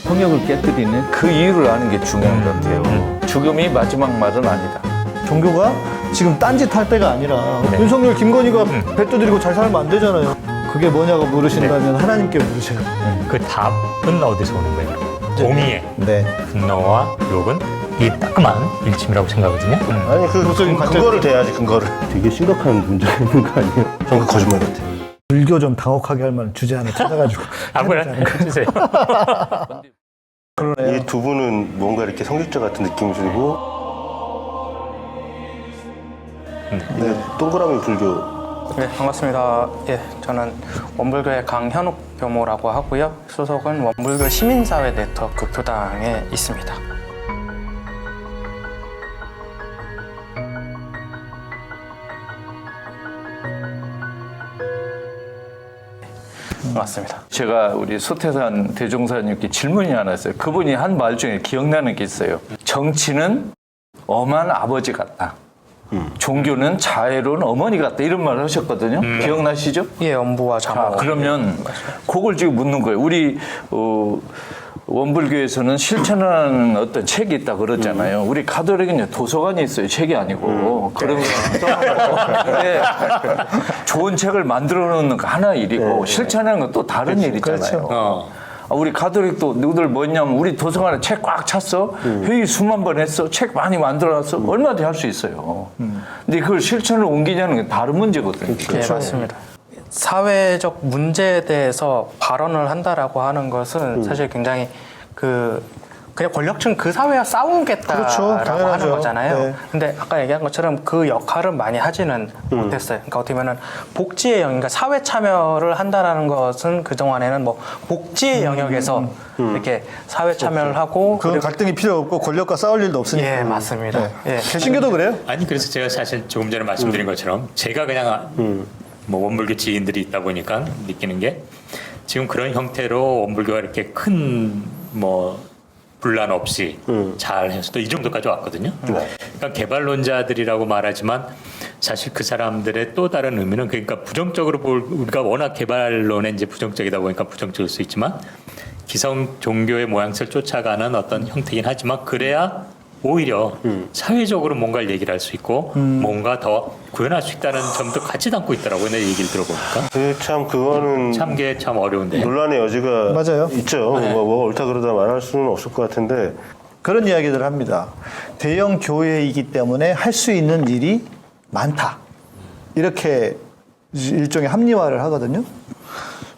성역을 깨뜨리는 그 이유를 아는 게 중요한 것 같아요. 죽음이 마지막 말은 아니다. 종교가 지금 딴짓 할 때가 아니라 윤석열, 김건희가 배 두드리고 잘 살면 안 되잖아요. 그게 뭐냐고 물으신다면 하나님께 물으셔요. 그 답은 어디서 오는 거예요? 공의의 네. 분노와 욕은 이 따끔한 일침이라고 생각하거든요. 아니 그거를 대야지 근거를. 되게 심각한 문제가 있는 거 아니에요? 저는 거짓말 같아요. 불교 좀 당혹하게 할 만한 주제 하나 찾아가지고 아무거나 해주세요. 이 두 분은 뭔가 이렇게 성직자 같은 느낌이 들고 이게 동그라미 불교. 네, 반갑습니다. 예, 저는 원불교의 강현욱 교모라고 하고요. 소속은 원불교 시민사회 네트워크 교당에 있습니다. 맞습니다. 제가 우리 소태산 대종사님께 질문이 하나 있어요. 그분이 한 말 중에 기억나는 게 있어요. 정치는 엄한 아버지 같다. 종교는 자애로운 어머니 같다. 이런 말을 하셨거든요. 기억나시죠? 예, 엄부와 자모. 자, 그러면 그걸 지금 묻는 거예요. 우리 원불교에서는 실천하는 어떤 책이 있다 그러잖아요. 우리 가톨릭은 도서관이 있어요. 책이 아니고. 그러면 네. 좋은 책을 만들어 놓는 거 하나 일이고 실천하는 건 또 다른 일이잖아요. 그렇죠. 우리 가톨릭도 누구들 뭐냐면 우리 도서관에 책 꽉 찼어. 회의 수만 번 했어. 책 많이 만들어놨어. 얼마든지 할 수 있어요. 근데 그걸 실천을 옮기냐는 게 다른 문제거든요. 예, 맞습니다. 사회적 문제에 대해서 발언을 한다라고 하는 것은 사실 굉장히 그냥 권력층 그 사회와 싸우겠다라고 그렇죠. 당연하죠. 하는 거잖아요. 네. 근데 아까 얘기한 것처럼 그 역할은 많이 하지는 못했어요. 그러니까 어떻게 보면은 복지의 영역, 그러니까 사회 참여를 한다라는 것은 그 동안에는 뭐 복지의 영역에서 이렇게 사회 참여를 하고 그건 갈등이 필요 없고 권력과 싸울 일도 없으니까. 예, 맞습니다. 네. 예. 개신교도 그래요? 아니 그래서 제가 사실 조금 전에 말씀드린 것처럼 제가 그냥 뭐 원불교 지인들이 있다 보니까 느끼는 게 지금 그런 형태로 원불교가 이렇게 큰 뭐 분란 없이 잘 해서 또 이 정도까지 왔거든요. 그러니까 개발론자들이라고 말하지만 사실 그 사람들의 또 다른 의미는 그러니까 부정적으로 우리가 워낙 개발론에 이제 부정적이다 보니까 부정적일 수 있지만 기성 종교의 모양새를 쫓아가는 어떤 형태긴 하지만 그래야 오히려 사회적으로 뭔가를 얘기를 할 수 있고 뭔가 더 구현할 수 있다는 점도 같이 담고 있더라고요. 내 얘기를 들어보니까. 참 그거는 참게 참 어려운데. 논란의 여지가 맞아요. 있죠. 뭐 옳다 그러다 말할 수는 없을 것 같은데 그런 이야기들 합니다. 대형 교회이기 때문에 할 수 있는 일이 많다. 이렇게 일종의 합리화를 하거든요.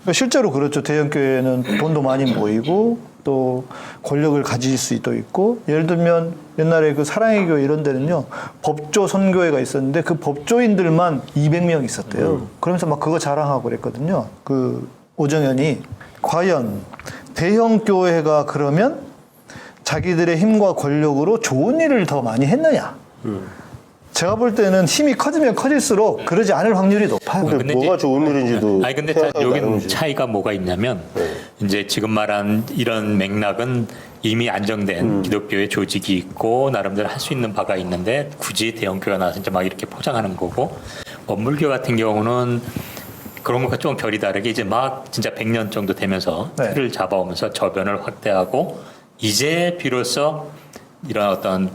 그러니까 실제로 그렇죠. 대형 교회는 돈도 많이 모이고 또 권력을 가질 수도 있고 예를 들면 옛날에 그 사랑의 교회 이런 데는요 법조 선교회가 있었는데 그 법조인들만 200명 있었대요. 그러면서 막 그거 자랑하고 그랬거든요. 그 오정현이 과연 대형 교회가 그러면 자기들의 힘과 권력으로 좋은 일을 더 많이 했느냐? 제가 볼 때는 힘이 커지면 커질수록 그러지 않을 확률이 높아요. 근데 뭐가 좋은 일인지도 아니 근데 생각하기 여기 나름이지. 차이가 뭐가 있냐면 이제 지금 말한 이런 맥락은 이미 안정된 기독교의 조직이 있고 나름대로 할 수 있는 바가 있는데 굳이 대형 교회가 나와서 이제 막 이렇게 포장하는 거고 원불교 같은 경우는 그런 것과 좀 결이 다르게 이제 막 진짜 100년 정도 되면서 네. 틀을 잡아오면서 저변을 확대하고 이제 비로소 이런 어떤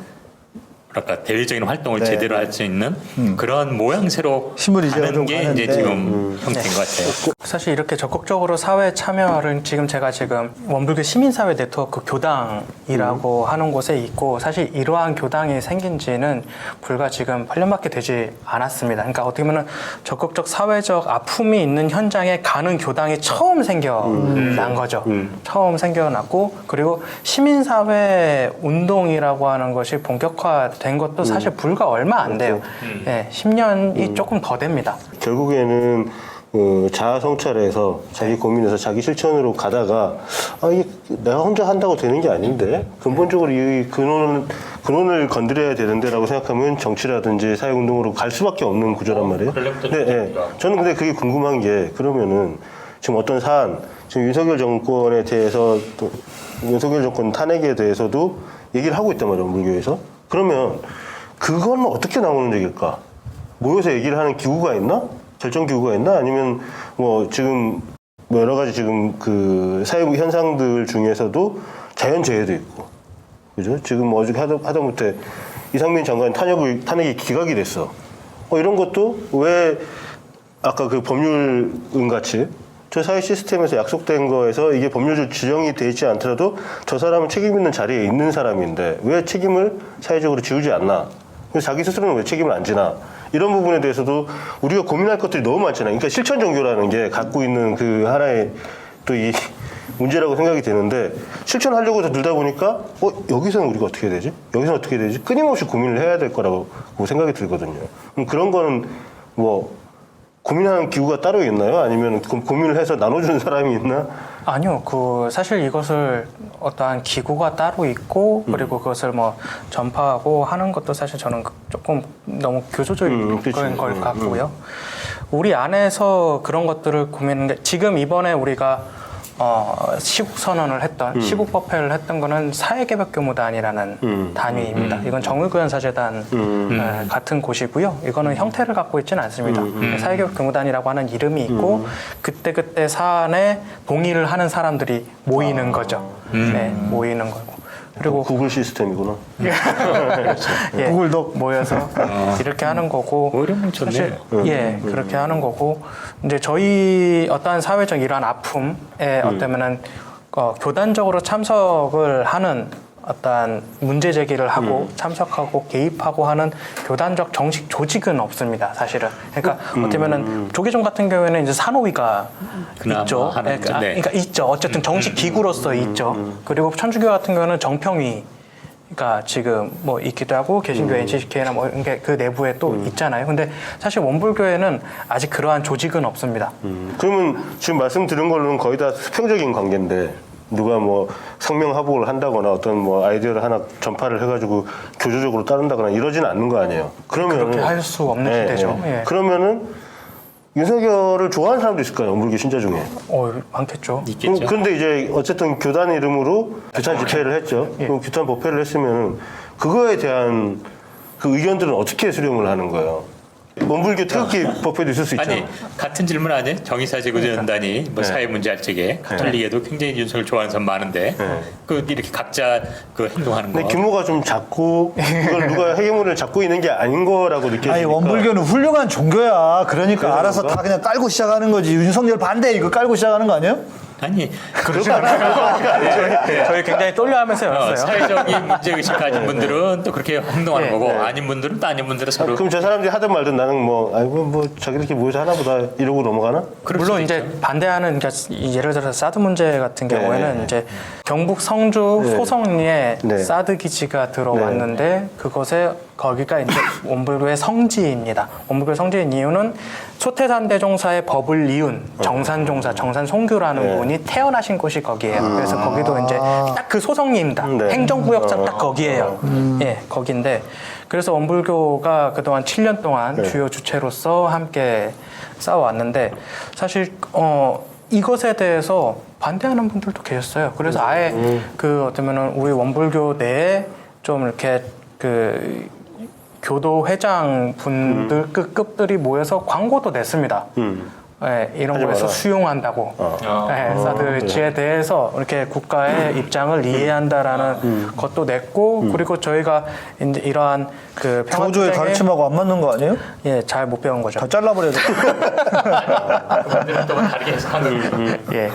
그러니까 대외적인 활동을 네. 제대로 할 수 있는 그런 모양새로 힘을 이제 가는 좀 게 가는데. 이제 지금 형태인 것 같아요. 사실 이렇게 적극적으로 사회 참여를 제가 지금 원불교 시민사회 네트워크 교당이라고 하는 곳에 있고 사실 이러한 교당이 생긴 지는 불과 지금 8년밖에 되지 않았습니다. 그러니까 어떻게 보면 적극적 사회적 아픔이 있는 현장에 가는 교당이 처음 생겨난 거죠. 처음 생겨났고 그리고 시민사회 운동이라고 하는 것이 본격화된 것도 사실 불과 얼마 안 돼요. 예, 10년이 조금 더 됩니다. 결국에는 자아 성찰해서 자기 고민해서 자기 실천으로 가다가 이게 내가 혼자 한다고 되는 게 아닌데 근본적으로 이 근원을 건드려야 되는데라고 생각하면 정치라든지 사회운동으로 갈 수밖에 없는 구조란 말이에요. 네. 저는 근데 그게 궁금한 게 그러면은 지금 어떤 사안 지금 윤석열 정권에 대해서 또 윤석열 정권 탄핵에 대해서도 얘기를 하고 있단 말이에요. 원불교에서. 그러면 그건 어떻게 나오는 얘기일까? 모여서 얘기를 하는 기구가 있나? 결정 기구가 있나? 아니면 뭐 지금 뭐 여러 가지 지금 그 사회 현상들 중에서도 자연재해도 있고, 그죠? 지금 뭐 어저께 하다못해 이상민 장관 탄핵이 기각이 됐어. 이런 것도 왜 아까 그 법률은 같이 저 사회 시스템에서 약속된 거에서 이게 법률적으로 지정이 돼 있지 않더라도 저 사람은 책임 있는 자리에 있는 사람인데 왜 책임을 사회적으로 지우지 않나? 그래서 자기 스스로는 왜 책임을 안 지나? 이런 부분에 대해서도 우리가 고민할 것들이 너무 많잖아요. 그러니까 실천 종교라는 게 갖고 있는 그 하나의 또 이 문제라고 생각이 되는데 실천하려고 들다 보니까 여기서는 우리가 어떻게 해야 되지? 여기서는 어떻게 해야 되지? 끊임없이 고민을 해야 될 거라고 생각이 들거든요. 그런 거는 뭐 고민하는 기구가 따로 있나요? 아니면 고민을 해서 나눠주는 사람이 있나? 아니요, 사실 이것을 어떠한 기구가 따로 있고 그리고 그것을 뭐 전파하고 하는 것도 사실 저는 조금 너무 교조적인 걸 같고요. 우리 안에서 그런 것들을 고민하는데 지금 이번에 우리가 시국 선언을 했던 시국 법회를 했던 거는 사회개혁교무단이라는 단위입니다. 이건 정의구현사재단 같은 곳이고요. 이거는 형태를 갖고 있지는 않습니다. 사회개혁교무단이라고 하는 이름이 있고 그때 사안에 동의를 하는 사람들이 모이는 거죠. 네, 모이는 거고. 그리고 구글 시스템이구나. 예, 구글도 모여서 이렇게 하는 거고 오히려 뭉쳤네. 사실 그렇게 하는 거고 이제 저희 어떠한 사회적 이러한 아픔에 어쩌면은 교단적으로 참석을 하는 어떠한 문제 제기를 하고 참석하고 개입하고 하는 교단적 정식 조직은 없습니다, 사실은. 그러니까 어쩌면은 조계종 같은 경우에는 이제 산호위가 있죠. 그러니까 있죠. 어쨌든 정식 기구로서 있죠. 그리고 천주교 같은 경우는 정평위가 지금 뭐 있기도 하고 개신교 NCCK나 뭐 그 내부에 또 있잖아요. 근데 사실 원불교회는 아직 그러한 조직은 없습니다. 그러면 지금 말씀 들은 걸로는 거의 다 수평적인 관계인데 누가 뭐 성명하복을 한다거나 어떤 뭐 아이디어를 하나 전파를 해가지고 교조적으로 따른다거나 이러지는 않는 거 아니에요. 그러면 그렇게 할 수 없는 시대죠. 예. 그러면은 윤석열을 좋아하는 사람도 있을 거예요. 원불교 신자 중에. 많겠죠. 있겠죠. 그런데 이제 어쨌든 교단 이름으로 규탄 집회를 했죠. 그럼 규탄 법회를 했으면 그거에 대한 그 의견들은 어떻게 수렴을 하는 거예요? 원불교 태극기 법회도 있을 수 있죠. 아니 같은 질문 아니에요? 정의사제구단이 뭐 사회 문제 할 적에 가톨릭에도 굉장히 윤석열 좋아하는 사람 많은데 그 이렇게 각자 그 행동하는 거. 근데 규모가 좀 작고 그걸 누가 헤게모니를 잡고 있는 게 아닌 거라고 느껴지니까. 아니 원불교는 훌륭한 종교야. 그러니까 그래서 알아서 그런가? 다 그냥 깔고 시작하는 거지. 윤석열 반대 이거 깔고 시작하는 거 아니에요? 아니 그렇지 않아요. 저희 굉장히 떨려하면서 열었어요. 사회적인 문제 의식 가진 분들은 또 그렇게 행동하는 거고 아닌 분들은 또 아닌 분들은 서로. 그럼 저 사람들이 하든 말든 나는 뭐 아이고 뭐 자기들끼리 모여서 하나 보다 이러고 넘어가나? 그럴 물론 수도 이제 있죠. 반대하는 그러니까 예를 들어서 사드 문제 같은 경우에는 이제 경북 성주 소성리에 사드 기지가 들어왔는데 그것에 거기가 이제 원불교의 성지입니다. 원불교의 성지인 이유는 소태산 대종사의 법을 이은 정산종사, 정산송규라는 분이 태어나신 곳이 거기예요. 그래서 거기도 이제 딱 그 소성리입니다. 행정구역상 딱 거기예요. 예, 거긴데 그래서 원불교가 그동안 7년 동안 주요 주체로서 함께 싸워왔는데 사실 이것에 대해서 반대하는 분들도 계셨어요. 그래서 아예 그 어쩌면은 우리 원불교 내에 좀 이렇게 그 교도 회장 분들 급들이 모여서 광고도 냈습니다. 네, 이런 거에서 마라. 수용한다고. 네, 사드지에 대해서 이렇게 국가의 입장을 이해한다라는 것도 냈고, 그리고 저희가 이제 이러한 그 교조의 가르침하고 안 맞는 거 아니에요? 예, 잘 못 배운 거죠. 다 잘라버려야 돼. 그분들은 또 다르게 해석하는 거예요. 예.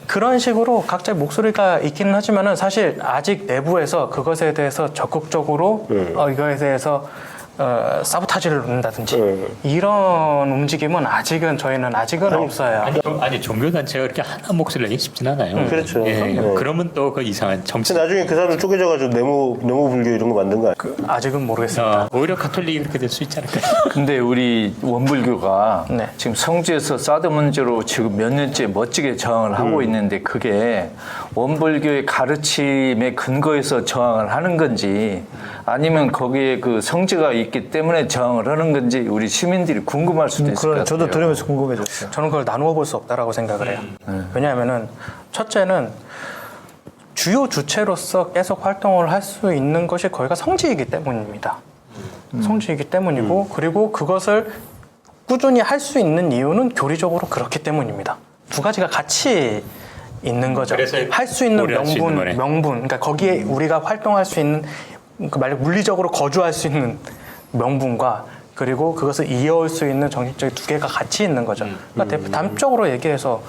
그런 식으로 각자의 목소리가 있기는 하지만은 사실 아직 내부에서 그것에 대해서 적극적으로 이거에 대해서 사보타지를 놓는다든지 이런 움직임은 저희는 아직은 없어요. 아니 종교단체가 그렇게 하나 목소리를 내기 쉽진 않아요. 그렇죠. 예, 그러면 또 그 이상한 정치. 근데 나중에 그 사람들 쪼개져가지고 네모 불교 이런 거 만든 거 아니에요? 아직은 모르겠습니다. 오히려 가톨릭이 그렇게 될 수 있지 않을까요? 근데 우리 원불교가 네. 지금 성지에서 사드 문제로 지금 몇 년째 멋지게 저항을 하고 있는데 그게 원불교의 가르침의 근거에서 저항을 하는 건지 아니면 거기에 그 성지가 있기 때문에 저항을 하는 건지 우리 시민들이 궁금할 수도 있을 것 같아요. 저도 들으면서 궁금해졌어요. 저는 그걸 나누어 볼 수 없다라고 생각을 해요. 왜냐하면은 첫째는 주요 주체로서 계속 활동을 할 수 있는 것이 거기가 성지이기 때문입니다. 성지이기 때문이고 그리고 그것을 꾸준히 할 수 있는 이유는 교리적으로 그렇기 때문입니다. 두 가지가 같이 있는 거죠. 그래서 할 수 있는 오래 할수 있는 거네. 명분. 그러니까 거기에 우리가 활동할 수 있는 그 만약 물리적으로 거주할 수 있는 명분과 그리고 그것을 이어올 수 있는 정신적인 두 개가 같이 있는 거죠. 그러니까 단적으로 얘기해서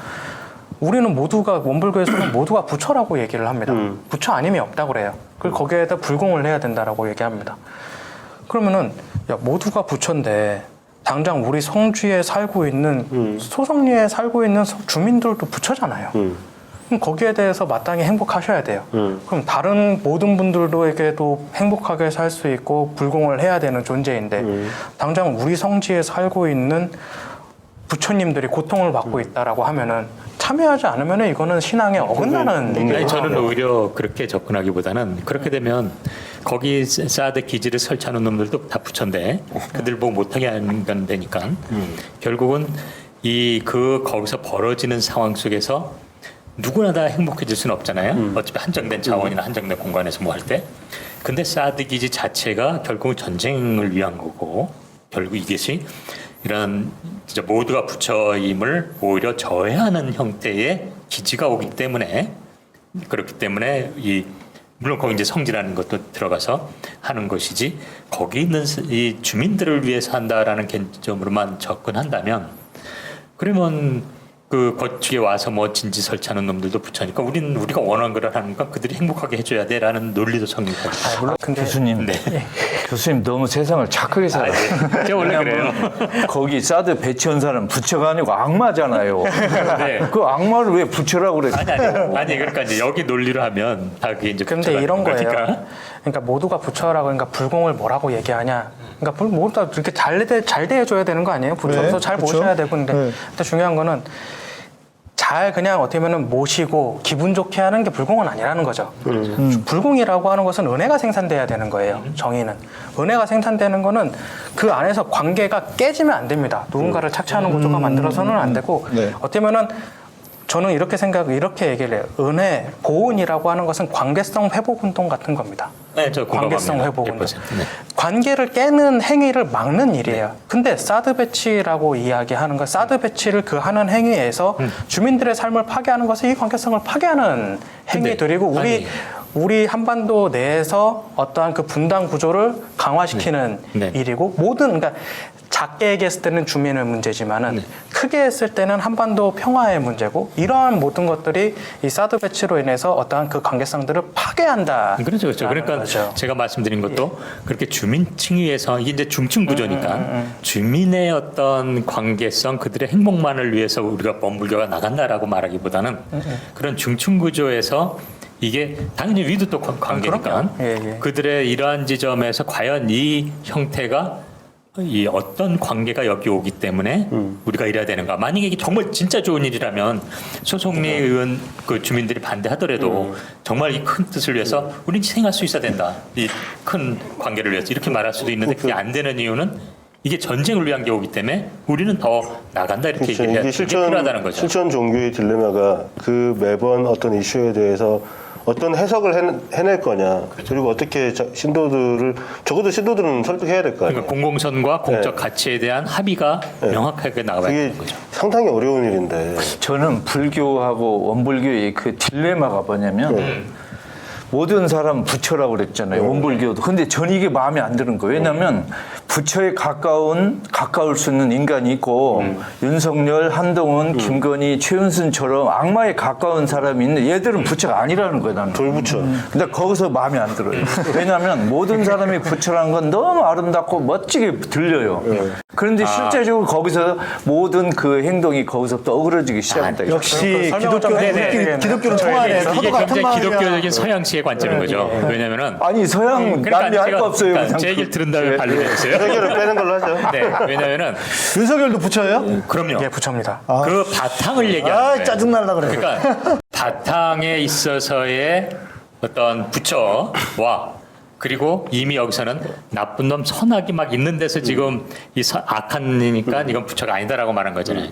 우리는 모두가 원불교에서는 모두가 부처라고 얘기를 합니다. 부처 아님이 없다고 그래요. 그리고 거기에다 불공을 해야 된다라고 얘기합니다. 그러면은 야, 모두가 부처인데 당장 우리 성주에 살고 있는 소성리에 살고 있는 주민들도 부처잖아요. 그럼 거기에 대해서 마땅히 행복하셔야 돼요. 그럼 다른 모든 분들도에게도 행복하게 살 수 있고 불공을 해야 되는 존재인데 당장 우리 성지에 살고 있는 부처님들이 고통을 받고 있다라고 하면은 참여하지 않으면 이거는 신앙에 어긋나는 얘기예요. 아니, 저는 오히려 그렇게 접근하기보다는 그렇게 되면 거기 사드 기지를 설치하는 놈들도 다 부처인데 그들 보고 못하게 하는 건 되니까 결국은 거기서 벌어지는 상황 속에서 누구나 다 행복해질 수는 없잖아요. 어차피 한정된 자원이나 한정된 공간에서 뭐 할 때. 근데 사드 기지 자체가 결국은 전쟁을 위한 거고 결국 이것이 이런 진짜 모두가 부처임을 오히려 저해하는 형태의 기지가 오기 때문에 그렇기 때문에 물론 거기 이제 성지라는 것도 들어가서 하는 것이지 거기 있는 이 주민들을 위해서 한다라는 개념으로만 접근한다면 그러면 그 거쪽에 와서 뭐 진지 설치하는 놈들도 부처니까 우리가 원하는 걸 하는 건 그들이 행복하게 해줘야 돼라는 논리도 성립하고. 물론 교수님, 교수님 너무 세상을 착하게 살아요. 제가 원래 그래요. 거기 사드 배치한 사람 부처가 아니고 악마잖아요. 네. 그 악마를 왜 부처라고 그랬어? 아니 그러니까 이제 여기 논리로 하면 다 그게 이제 근데 부처가 이런 되는 거예요. 거니까. 그러니까 모두가 부처라고 그러니까 불공을 뭐라고 얘기하냐? 그러니까 모두 다 이렇게 잘 대해줘야 되는 거 아니에요? 부처도 네, 잘 그쵸. 모셔야 되고 근데 네. 근데 중요한 거는 잘 그냥 어떻게 보면 모시고 기분 좋게 하는 게 불공은 아니라는 거죠. 불공이라고 하는 것은 은혜가 생산돼야 되는 거예요. 정의는 은혜가 생산되는 거는 그 안에서 관계가 깨지면 안 됩니다. 누군가를 착취하는 구조가 만들어서는 안 되고 네. 어떻게 보면은 저는 이렇게 얘기를 해요. 은혜, 보은이라고 하는 것은 관계성 회복 운동 같은 겁니다. 네, 저 공감합니다. 관계성 회복 운동. 100%. 네. 관계를 깨는 행위를 막는 일이에요. 근데 사드 배치라고 이야기하는 건 사드 배치를 그 하는 행위에서 주민들의 삶을 파괴하는 것은 이 관계성을 파괴하는 행위들이고 우리 한반도 내에서 어떠한 그 분단 구조를 강화시키는 네. 일이고 그러니까 작게 얘기했을 때는 주민의 문제지만은 크게 했을 때는 한반도 평화의 문제고 이러한 모든 것들이 이 사드 배치로 인해서 어떠한 그 관계성들을 파괴한다. 그렇죠. 그러니까 거죠. 제가 말씀드린 것도 그렇게 주민층위에서 이게 이제 중층 구조니까 주민의 어떤 관계성 그들의 행복만을 위해서 우리가 원불교가 나간다라고 말하기보다는 그런 중층 구조에서 이게 당연히 위도 또 관계니까 그럼요. 예. 그들의 이러한 지점에서 과연 이 형태가 이 어떤 관계가 여기 오기 때문에 우리가 이래야 되는가? 만약에 이게 정말 진짜 좋은 일이라면 소송리 의원 그 주민들이 반대하더라도 정말 이 큰 뜻을 위해서 우리는 희생할 수 있어야 된다. 이 큰 관계를 위해서 이렇게 말할 수도 있는데 그게 안 되는 이유는 이게 전쟁을 위한 게 오기 때문에 우리는 더 나간다 이렇게 그렇죠. 얘기를 해야 이게 필요하다는 거죠. 실천 종교의 딜레마가 그 매번 어떤 이슈에 대해서 어떤 해석을 해낼 거냐 그리고 어떻게 신도들을 적어도 신도들은 설득해야 될 거 아니에요. 그러니까 공공선과 공적 네. 가치에 대한 합의가 명확하게 나와야 그게 되는 거죠. 상당히 어려운 일인데 저는 불교하고 원불교의 그 딜레마가 뭐냐면 모든 사람 부처라고 그랬잖아요. 원불교도. 근데 저는 이게 마음에 안 드는 거예요. 왜냐하면 부처에 가까울 수 있는 인간이 있고 윤석열, 한동훈, 김건희, 최은순처럼 악마에 가까운 사람이 있는데 얘들은 부처가 아니라는 거예요. 나는. 돌부처. 근데 거기서 마음에 안 들어요. 왜냐하면 모든 사람이 부처라는 건 너무 아름답고 멋지게 들려요. 그런데 실제적으로 거기서 모든 그 행동이 거기서부터 어그러지기 시작합니다. 역시 설명을 좀 해야 기독교는 통하네. 이게 서도 같은 굉장히 마음이야. 기독교적인 서양식의 관점인 거죠. 왜냐면은 아니 서양 남미 할 거 없어요. 그러니까 그냥 제 얘기를 들은 다음에 네. 반론해주세요. 해결을 빼는 걸로 하죠. 네, 왜냐면은 윤석열도 부처예요? 그럼요. 예, 부처입니다. 그 바탕을 얘기하는 아 거예요. 짜증날라 그래. 그러니까 바탕에 있어서의 어떤 부처와 그리고 이미 여기서는 나쁜 놈 선악이 막 있는 데서 지금 악한 이니까 이건 부처가 아니다라고 말한 거잖아요.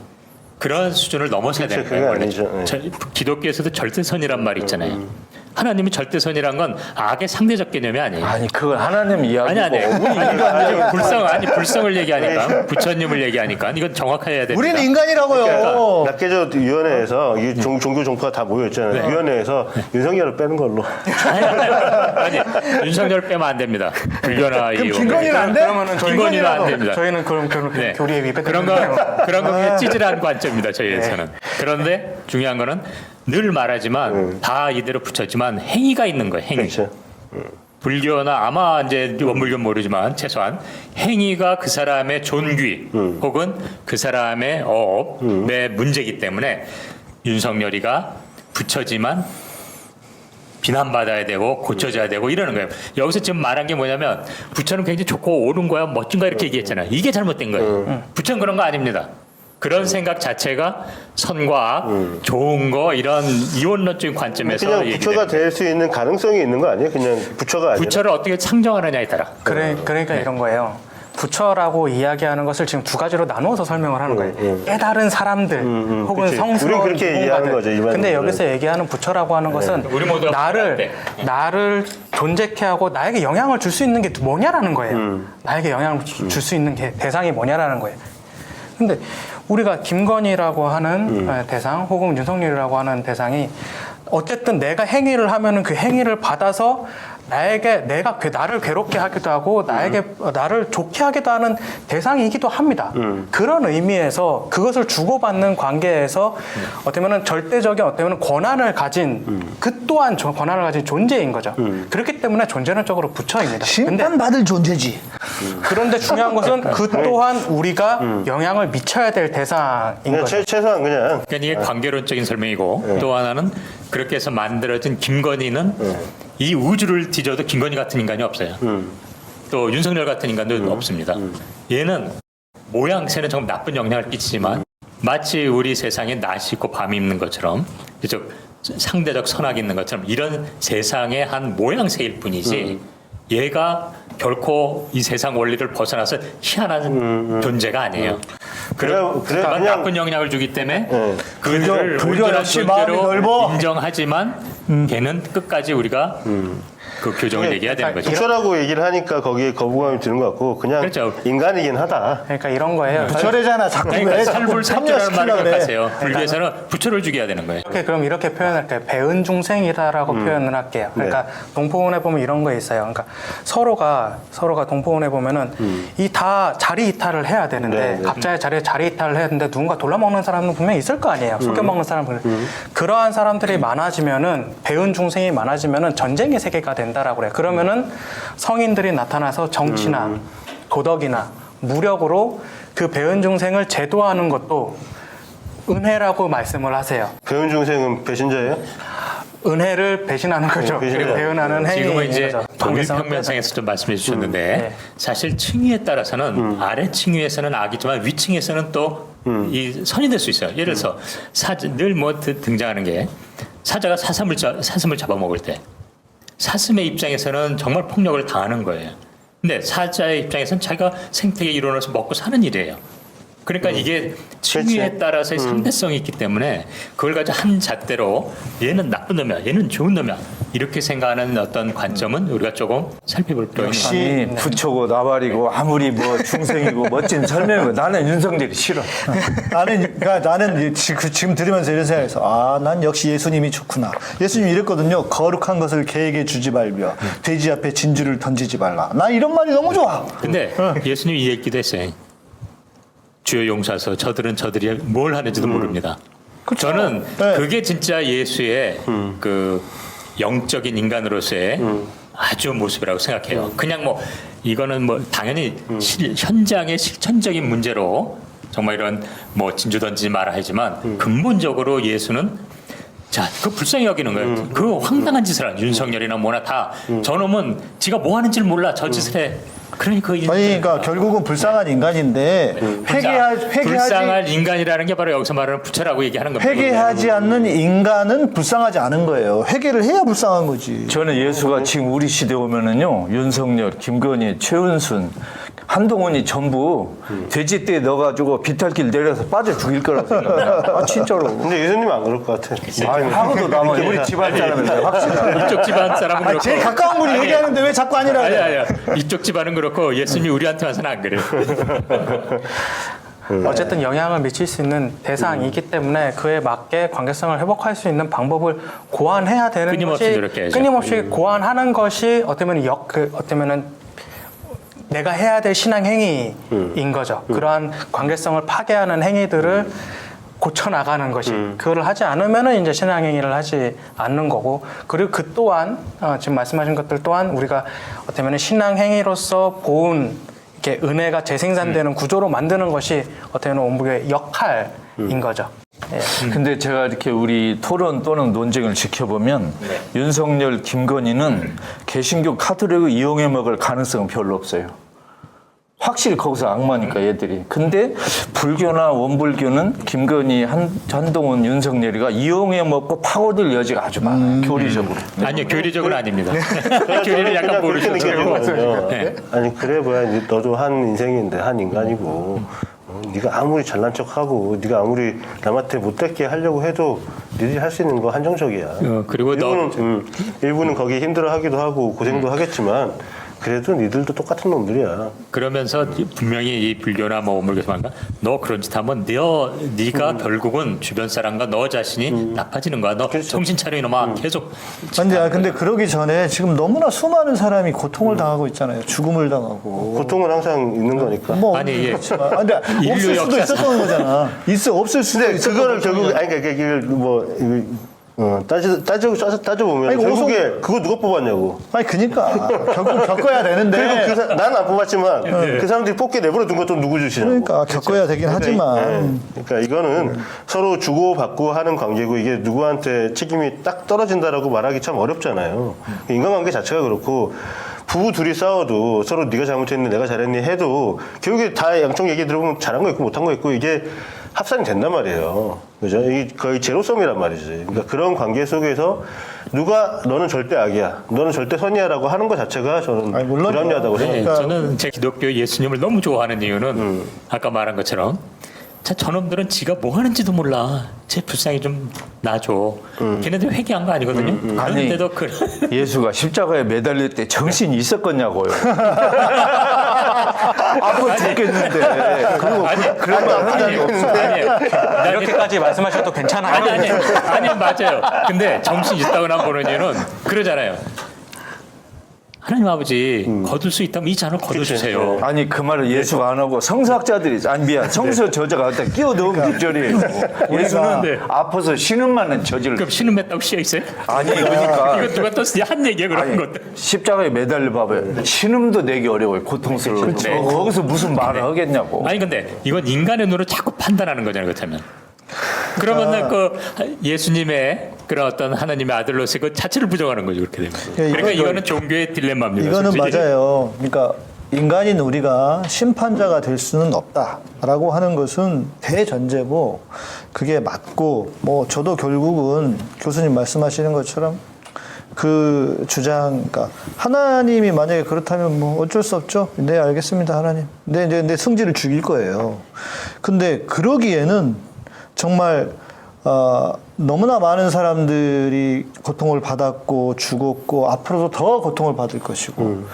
그런 수준을 넘어서야 되는 그게 거예요. 원래 아니죠. 네. 기독교에서도 절대선이란 말이 있잖아요. 하나님이 절대선이란 건 악의 상대적 개념이 아니에요. 아니 그건 하나님 이야기고 아니 불성을 얘기하니까 부처님을 얘기하니까 이건 정확해야 됩니다. 우리는 인간이라고요. 낙계조 위원회에서 이 종교 종파가 다 모여 있잖아요. 위원회에서 윤석열을 빼는 걸로. 아니 윤석열 빼면 안 됩니다. 불교나 그럼 이 김건희는 안 돼? 그러면은 김건희는 안 됩니다. 저희는 그럼 네. 교리에 위배되는 그런 거 그런 거 찌질한 관점입니다. 저희에서는. 그런데 중요한 거는 늘 말하지만 다 이대로 붙였지만 행위가 있는 거예요. 행위. 그렇죠. 불교나 아마 이제 원불교 모르지만 최소한 행위가 그 사람의 존귀 혹은 그 사람의 어업의 문제이기 때문에 윤석열이가 붙여지만 비난받아야 되고 고쳐져야 되고 이러는 거예요. 여기서 지금 말한 게 뭐냐면 부처는 굉장히 좋고 옳은 거야 멋진 거야 이렇게 얘기했잖아요. 이게 잘못된 거예요. 부처는 그런 거 아닙니다. 그런 생각 자체가 선과 악, 좋은 거 이런 이원론적인 관점에서 그냥 부처가 될 수 있는 가능성이 있는 거 아니에요? 그냥 부처가 아니라. 부처를 어떻게 상정하느냐에 따라. 그러니까 이런 거예요. 부처라고 이야기하는 것을 지금 두 가지로 나누어서 설명을 하는 거예요. 깨달은 사람들 혹은 그치. 성스러운 우린 그렇게 이해하는 거죠, 일반인들은. 근데 여기서 얘기하는 부처라고 하는 것은 우리 모두가 나를 존재케 하고 나에게 영향을 줄 수 있는 게 뭐냐라는 거예요. 나에게 영향을 줄 수 있는 게 대상이 뭐냐라는 거예요. 근데 우리가 김건희라고 하는 대상 혹은 윤석열이라고 하는 대상이 어쨌든 내가 행위를 하면은 그 행위를 받아서 나를 괴롭게 하기도 하고 나를 좋게 하기도 하는 대상이기도 합니다. 그런 의미에서 그것을 주고받는 관계에서 어쩌면은 절대적인 어쩌면 권한을 가진 그 또한 권한을 가진 존재인 거죠. 그렇기 때문에 존재론적으로 부처입니다. 심판받을 존재지. 그런데 중요한 것은 그 또한 우리가 영향을 미쳐야 될 대상인 그냥 거죠. 최소한 그냥. 그러니까 이게 관계론적인 설명이고 또 하나는 그렇게 해서 만들어진 김건희는 이 우주를 뒤져도 김건희 같은 인간이 없어요. 또 윤석열 같은 인간도 없습니다. 얘는 모양새는 정말 나쁜 영향을 끼치지만 마치 우리 세상에 낮이 있고 밤이 있는 것처럼 상대적 선악이 있는 것처럼 이런 세상의 한 모양새일 뿐이지 얘가 결코 이 세상 원리를 벗어나서 희한한 존재가 아니에요. 그래서 그냥 나쁜 영향을 주기 때문에 그들을 불교 온전한 역시 마음이 넓어. 존재로 인정하지만 걔는 끝까지 우리가 그 교정을 얘기해야 되는 거죠. 부처라고 얘기를 하니까 거기에 거부감이 드는 것 같고 그냥 그렇죠. 인간이긴 하다. 그러니까 이런 거예요. 부처래잖아. 자꾸 그러니까 왜 살불살조라는 말을 그래. 기억하세요. 불교에서는 부처를 죽여야 되는 거예요. 그럼 이렇게 표현할게요. 배은 중생이다라고 표현을 할게요. 그러니까 동포원에 보면 이런 거 있어요. 그러니까 서로가 동포원에 보면은 이 다 자리 이탈을 해야 되는데 각자의 자리에 자리 이탈을 해야 되는데 누군가 돌려먹는 사람은 분명히 있을 거 아니에요. 속여먹는 사람들. 그러한 사람들이 많아지면은 배은 중생이 많아지면은 전쟁의 세계가 된다라고 그래요. 그러면은 성인들이 나타나서 정치나 도덕이나 무력으로 그 배은 중생을 제도하는 것도 은혜라고 말씀을 하세요. 배운 중생은 배신자예요? 은혜를 배신하는 거죠. 배신자. 배은하는 행위. 지금은 이제 동일평면상에서 좀 말씀해 주셨는데 사실 층위에 따라서는 아래 층위에서는 악이지만 위 층에서는 또 이 선이 될 수 있어요. 예를 들어서 늘 등장하는 게 사자가 사슴을 잡아먹을 때 사슴의 입장에서는 정말 폭력을 당하는 거예요. 근데 사자의 입장에서는 자기가 생태계 일원으로서 먹고 사는 일이에요. 그러니까 이게 층위에 따라서의 상대성이 있기 때문에 그걸 가지고 한 잣대로 얘는 나쁜 놈이야, 얘는 좋은 놈이야 이렇게 생각하는 어떤 관점은 우리가 조금 살펴볼 필요가 있는 것 같아요. 아니 부처고 나발이고 아무리 뭐 중생이고 멋진 설명이고 나는 윤석열이 싫어. 나는 지금 들으면서 이런 생각해서 난 역시 예수님이 좋구나. 예수님이 이랬거든요. 거룩한 것을 개에게 주지 말며 돼지 앞에 진주를 던지지 말라. 난 이런 말이 너무 좋아. 근데 예수님이 이 얘기도 했어요. 주여 용서하소. 저들이 뭘 하는지도 모릅니다. 그쵸? 저는 네. 그게 진짜 예수의 그 영적인 인간으로서의 아주 모습이라고 생각해요. 그냥 뭐 이거는 뭐 당연히 현장의 실천적인 문제로 정말 이런 뭐 진주 던지지 마라 하지만 근본적으로 예수는 그 불쌍히 여기는 거예요. 그 황당한 짓을 한 윤석열이나 뭐나 다 저놈은 지가 뭐 하는지를 몰라 저 짓을 해. 그러니까 결국은 불쌍한 인간인데 불쌍할 인간이라는 게 바로 여기서 말하는 부처라고 얘기하는 겁니다. 회개하지 않는 인간은 불쌍하지 않은 거예요. 회개를 해야 불쌍한 거지. 저는 예수가 지금 우리 시대 오면은요 윤석열, 김건희, 최은순 한동훈이 전부 돼지떼에 넣어가지고 비탈길 내려서 빠져 죽일 거라고 생각해요. 아, 진짜로. 근데 예수님 안 그럴 것 같아. 하고도 남아요. 우리 집안 사람인데 확실히. 이쪽 집안 사람은 그렇고 제일 가까운 분이 얘기하는데 왜 자꾸 아니라 아니 그래? 아니야. 이쪽 집안은 그렇고 예수님이 우리한테 와서는 안 그래요. 어쨌든 영향을 미칠 수 있는 대상이기 때문에 그에 맞게 관계성을 회복할 수 있는 방법을 고안해야 되는 끊임없이 것이 노력해야죠. 끊임없이 고안하는 것이 어쩌면은 내가 해야 될 신앙 행위인 거죠. 그러한 관계성을 파괴하는 행위들을 고쳐 나가는 것이 그거를 하지 않으면은 이제 신앙 행위를 하지 않는 거고 그리고 그 또한 지금 말씀하신 것들 또한 우리가 어쩌면은 신앙 행위로서 보은 이렇게 은혜가 재생산되는 구조로 만드는 것이 어떻게 보면 원불교의 역할인 거죠. 예. 근데 제가 이렇게 우리 토론 또는 논쟁을 지켜보면 윤석열, 김건희는 개신교 카톨릭을 이용해 먹을 가능성은 별로 없어요. 확실히 거기서 악마니까 얘들이. 근데 불교나 원불교는 김건희, 한동훈, 윤석열이가 이용해 먹고 파고들 여지가 아주 많아요. 교리적으로. 아니요 교리적으로 아닙니다. 교리를 약간 그렇게 모르시고 느껴지거든요. 네. 아니 그래 봐야 너도 한 인생인데 한 인간이고 네가 아무리 잘난 척하고 네가 아무리 남한테 못되게 하려고 해도 니들이 할 수 있는 거 한정적이야. 그리고 일부는 거기 힘들어하기도 하고 고생도 하겠지만 그래도 니들도 똑같은 놈들이야. 그러면서 분명히 이 불교나 뭐 원불교에서 너 그런 짓 하면 네가 결국은 주변 사람과 너 자신이 나빠지는 거야. 너 정신 차려 이놈아. 계속. 근데 그러기 전에 지금 너무나 수많은 사람이 고통을 당하고 있잖아요. 죽음을 당하고. 고통은 항상 있는 거니까. 뭐 아니, 예. 그렇지만 근데 인류 없을 수도 역사상. 있었던 거잖아. 없을 수도 근데 있었던 그거를 거잖아. 결국 아니 그러니까 이걸 뭐 따져보면 아니, 결국에 그거 누가 뽑았냐고. 아니 그니까 결국 겪어야 되는데. 그리고 나는 안 뽑았지만 그 사람들이 뽑게 내버려 둔 것도 누구 주시냐고. 그러니까 겪어야 되긴 하지만. 그러니까 이거는 서로 주고받고 하는 관계고 이게 누구한테 책임이 딱 떨어진다라고 말하기 참 어렵잖아요. 인간관계 자체가 그렇고 부부 둘이 싸워도 서로 네가 잘못했니 내가 잘했니 해도 결국에 다 양쪽 얘기 들어보면 잘한 거 있고 못한 거 있고 이게 합산이 된단 말이에요. 그죠? 이게 거의 제로섬이란 말이지. 그러니까 그런 관계 속에서 누가 너는 절대 악이야, 너는 절대 선이야라고 하는 것 자체가 저는 아니, 물론이요. 불합리하다고 네, 생각해요. 저는 제 기독교 예수님을 너무 좋아하는 이유는 아까 말한 것처럼 저놈들은 지가 뭐 하는지도 몰라. 제 불쌍히 좀 놔줘. 걔네들 회개한 거 아니거든요. 그런데도 예수가 십자가에 매달릴 때 정신이 있었겠냐고요. 아파 죽겠는데. 그리고 그런 말 한 적이 없어. 이렇게까지 말씀하셔도 괜찮아요. 아니 맞아요. 근데 정신 있다고 난 보는 이유는 그러잖아요. 하나님 아버지 거둘 수 있다면 이 잔을 거둬주세요. 아니 그 말을 예수가 안 하고 성서학자들이 성서 저자가 갖다 끼워 넣은 뒷절이에요. 예수는 네. 아파서 신음만은 저질. 그럼 신음 맺다고 씌어 있어요? 아니 그러니까 이거 누가 또 한 얘기야 그런 것들. 십자가에 매달려 봐봐요. 신음도 내기 어려워요. 고통스러워. 거기서 무슨 말을 하겠냐고. 아니 근데 이건 인간의 눈으로 자꾸 판단하는 거잖아요. 그렇다면. 그러면 그 예수님의 그런 어떤 하나님의 아들로서 그 자체를 부정하는 거죠. 그렇게 되면. 그러니까 이거는 종교의 딜레마입니다. 이거는 솔직히. 맞아요. 그러니까 인간인 우리가 심판자가 될 수는 없다라고 하는 것은 대전제고 그게 맞고 뭐 저도 결국은 교수님 말씀하시는 것처럼 그 주장, 그러니까 하나님이 만약에 그렇다면 뭐 어쩔 수 없죠. 네, 알겠습니다, 하나님. 내 승질을 죽일 거예요. 근데 그러기에는 정말 너무나 많은 사람들이 고통을 받았고 죽었고 앞으로도 더 고통을 받을 것이고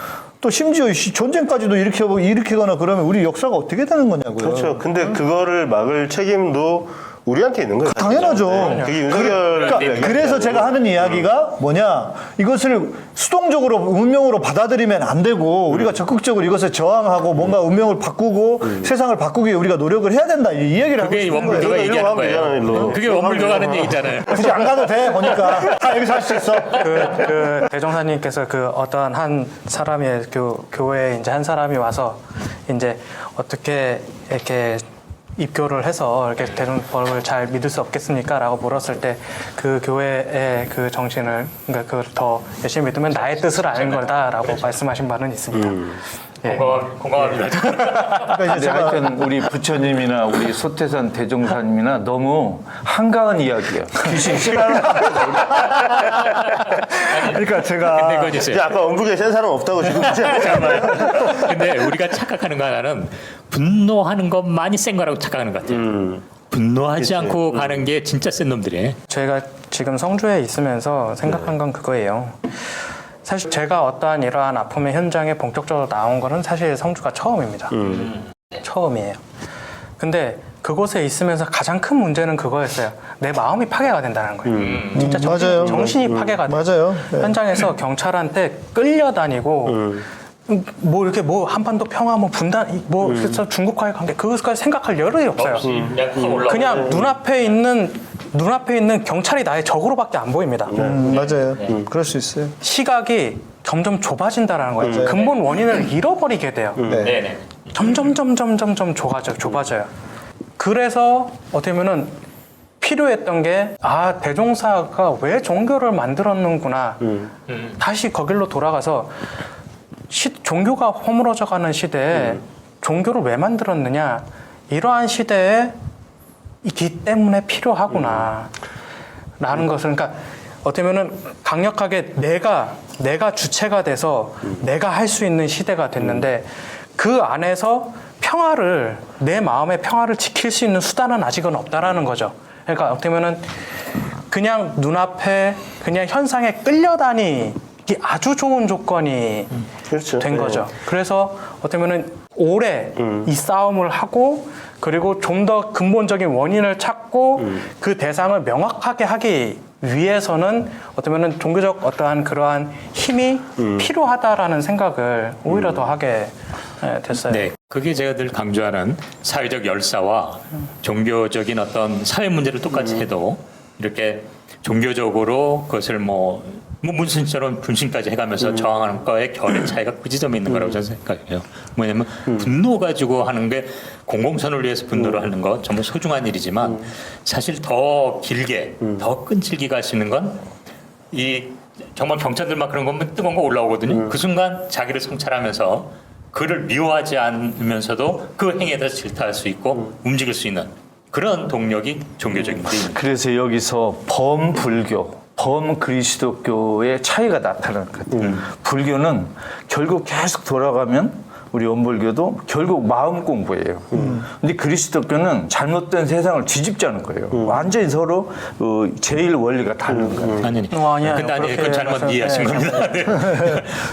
또 심지어 전쟁까지도 일으키거나 그러면 우리 역사가 어떻게 되는 거냐고요. 그렇죠. 근데 그거를 막을 책임도 우리한테 있는 거예요. 당연하죠. 그게 윤석열. 그러니까 그래서 제가 하는 이야기가 뭐냐, 이것을 수동적으로 운명으로 받아들이면 안 되고 우리가 적극적으로 이것에 저항하고 뭔가 운명을 바꾸고 세상을 바꾸기 위해 우리가 노력을 해야 된다, 이 얘기를 하고 그게 싶은 거예요. 원불교가 얘기하는 하면 되잖아요, 거예요. 일로. 그게 원불교가 하는 얘기잖아요. 굳이 안 가도 돼 보니까 다 여기서 할 수 있어. 그 대종사님께서 그 어떠한 한 사람의 교회에 이제 한 사람이 와서 이제 어떻게 이렇게 입교를 해서 이렇게 대종법을 잘 믿을 수 없겠습니까?라고 물었을 때 그 교회의 그 정신을 그러니까 그걸 더 열심히 믿으면 나의 뜻을 아는 거다라고 말씀하신 바는 있습니다. 공감합니다. 그러니까 이제 근데 제가 하여튼 우리 부처님이나 우리 소태산 대종사님이나 너무 한가한 이야기예요. 귀신 싫어하는 그러니까 제가 근데 그거 있어요. 이제 아까 원북에 센 사람 없다고 지금 얘기하잖아요. 근데 우리가 착각하는 거 하나는 분노하는 것만이 센 거라고 착각하는 것 같아요. 분노하지 않고 가는 게 진짜 센 놈들이에요. 저희가 지금 성주에 있으면서 생각한 건 그거예요. 사실 제가 어떠한 이러한 아픔의 현장에 본격적으로 나온 거는 사실 성주가 처음입니다. 처음이에요. 근데 그곳에 있으면서 가장 큰 문제는 그거였어요. 내 마음이 파괴가 된다는 거예요. 진짜 맞아요. 정신이 파괴가 돼요. 맞아요. 네. 현장에서 경찰한테 끌려다니고 뭐 이렇게 뭐 한반도 평화 뭐 분단 뭐 그래서 중국과의 관계 그것까지 생각할 여력이 없어요. 그냥 눈앞에 있는 경찰이 나의 적으로밖에 안 보입니다. 맞아요. 그럴 수 있어요. 시각이 점점 좁아진다라는 거예요. 근본 원인을 잃어버리게 돼요. 네. 네네. 점점 좁아져요. 그래서 어떻게 보면은 필요했던 게 대종사가 왜 종교를 만들었는구나. 다시 거길로 돌아가서 종교가 허물어져가는 시대에 종교를 왜 만들었느냐. 이러한 시대에 있기 때문에 필요하구나. 라는 것을 그러니까 어떻게 보면은 강력하게 내가 주체가 돼서 내가 할 수 있는 시대가 됐는데 그 안에서 내 마음의 평화를 지킬 수 있는 수단은 아직은 없다라는 거죠. 그러니까 어떻게 보면은 그냥 눈앞에 그냥 현상에 끌려다니기 아주 좋은 조건이 그렇죠. 된 거죠. 그래서 어떻게 보면은 오래 이 싸움을 하고 그리고 좀 더 근본적인 원인을 찾고 그 대상을 명확하게 하기 위해서는 어떻게 보면 종교적 어떠한 그러한 힘이 필요하다라는 생각을 오히려 더 하게 됐어요. 네, 그게 제가 늘 강조하는 사회적 열사와 종교적인 어떤 사회 문제를 똑같이 해도 이렇게 종교적으로 그것을 뭐 문신처럼 분신까지 해가면서 저항하는 거에 결의 차이가 그 지점에 있는 거라고 저는 생각해요. 뭐냐면 분노 가지고 하는 게 공공선을 위해서 분노를 하는 건 정말 소중한 일이지만 사실 더 길게 더 끈질기게 할 수 있는 건 이 정말 경찰들 막 그런 거 뜨거운 거 올라오거든요. 그 순간 자기를 성찰하면서 그를 미워하지 않으면서도 그 행위에 대해서 질타할 수 있고 움직일 수 있는 그런 동력이 종교적인 데입니다. 그래서 여기서 범불교, 범그리스도교의 차이가 나타나는 것 같아요. 불교는 결국 계속 돌아가면 우리 원불교도 결국 마음 공부예요. 근데 그리스도교는 잘못된 세상을 뒤집자는 거예요. 완전히 서로 제일 원리가 다른 거예요. 아니. 아니에요. 근데 아니, 그렇게 그건 잘못 말씀- 이해하신 네, 겁니다. 네.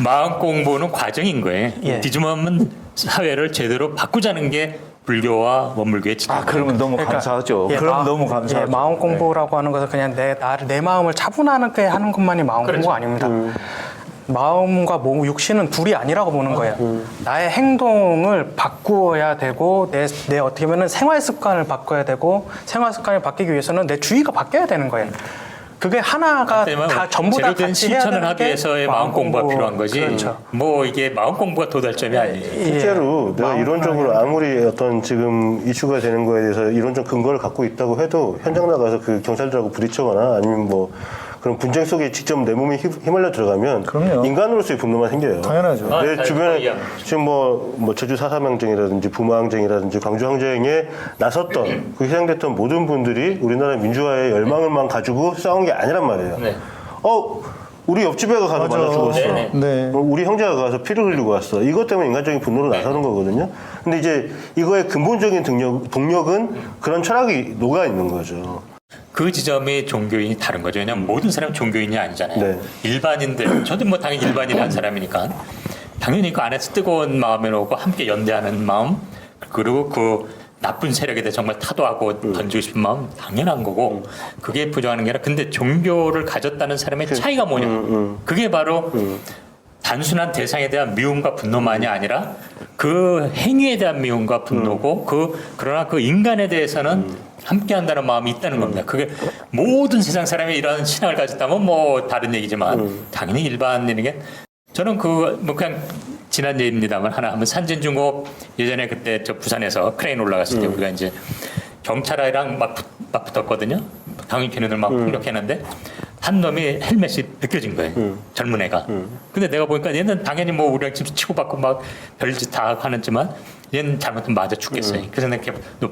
마음 공부는 과정인 거예요. 예. 뒤집으면 사회를 제대로 바꾸자는 게 불교와 원불교의 지금. 그러면 너무 감사하죠. 그럼 너무 감사하죠. 마음 공부라고 하는 것은 그냥 내 마음을 차분하게 하는 것만이 마음 공부가 아닙니다. 마음과 몸, 육신은 둘이 아니라고 보는 거예요. 나의 행동을 바꾸어야 되고 내 어떻게 보면 생활 습관을 바꿔야 되고 생활 습관을 바뀌기 위해서는 내 주의가 바뀌어야 되는 거예요. 그게 하나가 다 전부 다 제대로 된 같이 해야 실천을 되는 하기 게 위해서의 마음 공부가 필요한 거지. 그렇죠. 뭐 이게 마음 공부가 도달점이 아니죠. 실제로 내가 이론적으로 아무리 어떤 지금 이슈가 되는 거에 대해서 이론적 근거를 갖고 있다고 해도 현장 나가서 그 경찰들하고 부딪히거나 아니면 뭐 그런 분쟁 속에 직접 내 몸이 휘말려 들어가면 그럼요. 인간으로서의 분노만 생겨요. 당연하죠. 내 주변에 이해합니다. 지금 뭐 제주 4.3 항쟁이라든지 부마 항쟁이라든지 광주 항쟁에 나섰던 그 희생됐던 모든 분들이 우리나라 민주화의 열망을만 가지고 싸운 게 아니란 말이에요. 네. 우리 옆집에 가서 맞아 죽었어. 네, 네. 우리 형제가 가서 피를 흘리고 왔어. 이것 때문에 인간적인 분노로 나서는 거거든요. 근데 이제 이거의 근본적인 동력은 그런 철학이 녹아 있는 거죠. 그 지점이 종교인이 다른 거죠. 왜냐하면 모든 사람이 종교인이 아니잖아요. 네. 일반인들, 저도 뭐 당연히 일반인 한 사람이니까 당연히 그 안에서 뜨거운 마음에 오고 함께 연대하는 마음 그리고 그 나쁜 세력에 대해 정말 타도하고 던지고 싶은 마음 당연한 거고 그게 부정하는 게 아니라 근데 종교를 가졌다는 사람의 차이가 뭐냐 그게 바로 단순한 대상에 대한 미움과 분노만이 아니라 그 행위에 대한 미움과 분노고 그러나 그 인간에 대해서는 함께한다는 마음이 있다는 겁니다. 그게 모든 세상 사람이 이런 신앙을 가졌다면 뭐 다른 얘기지만 당연히 일반인에게 저는 뭐 그냥 지난 얘기입니다만 하나 하면 산진중업 예전에 그때 저 부산에서 크레인 올라갔을 때 우리가 이제 경찰이랑 막 붙었거든요. 당연히 걔네들 막 폭력했는데 한 놈이 헬멧이 벗겨진 거예요. 젊은 애가. 근데 내가 보니까 얘는 당연히 뭐 우리랑 지금 치고받고 막 별짓 다 하는지만 얘는 잘못하면 맞아 죽겠어요. 그래서 내가 이렇게 너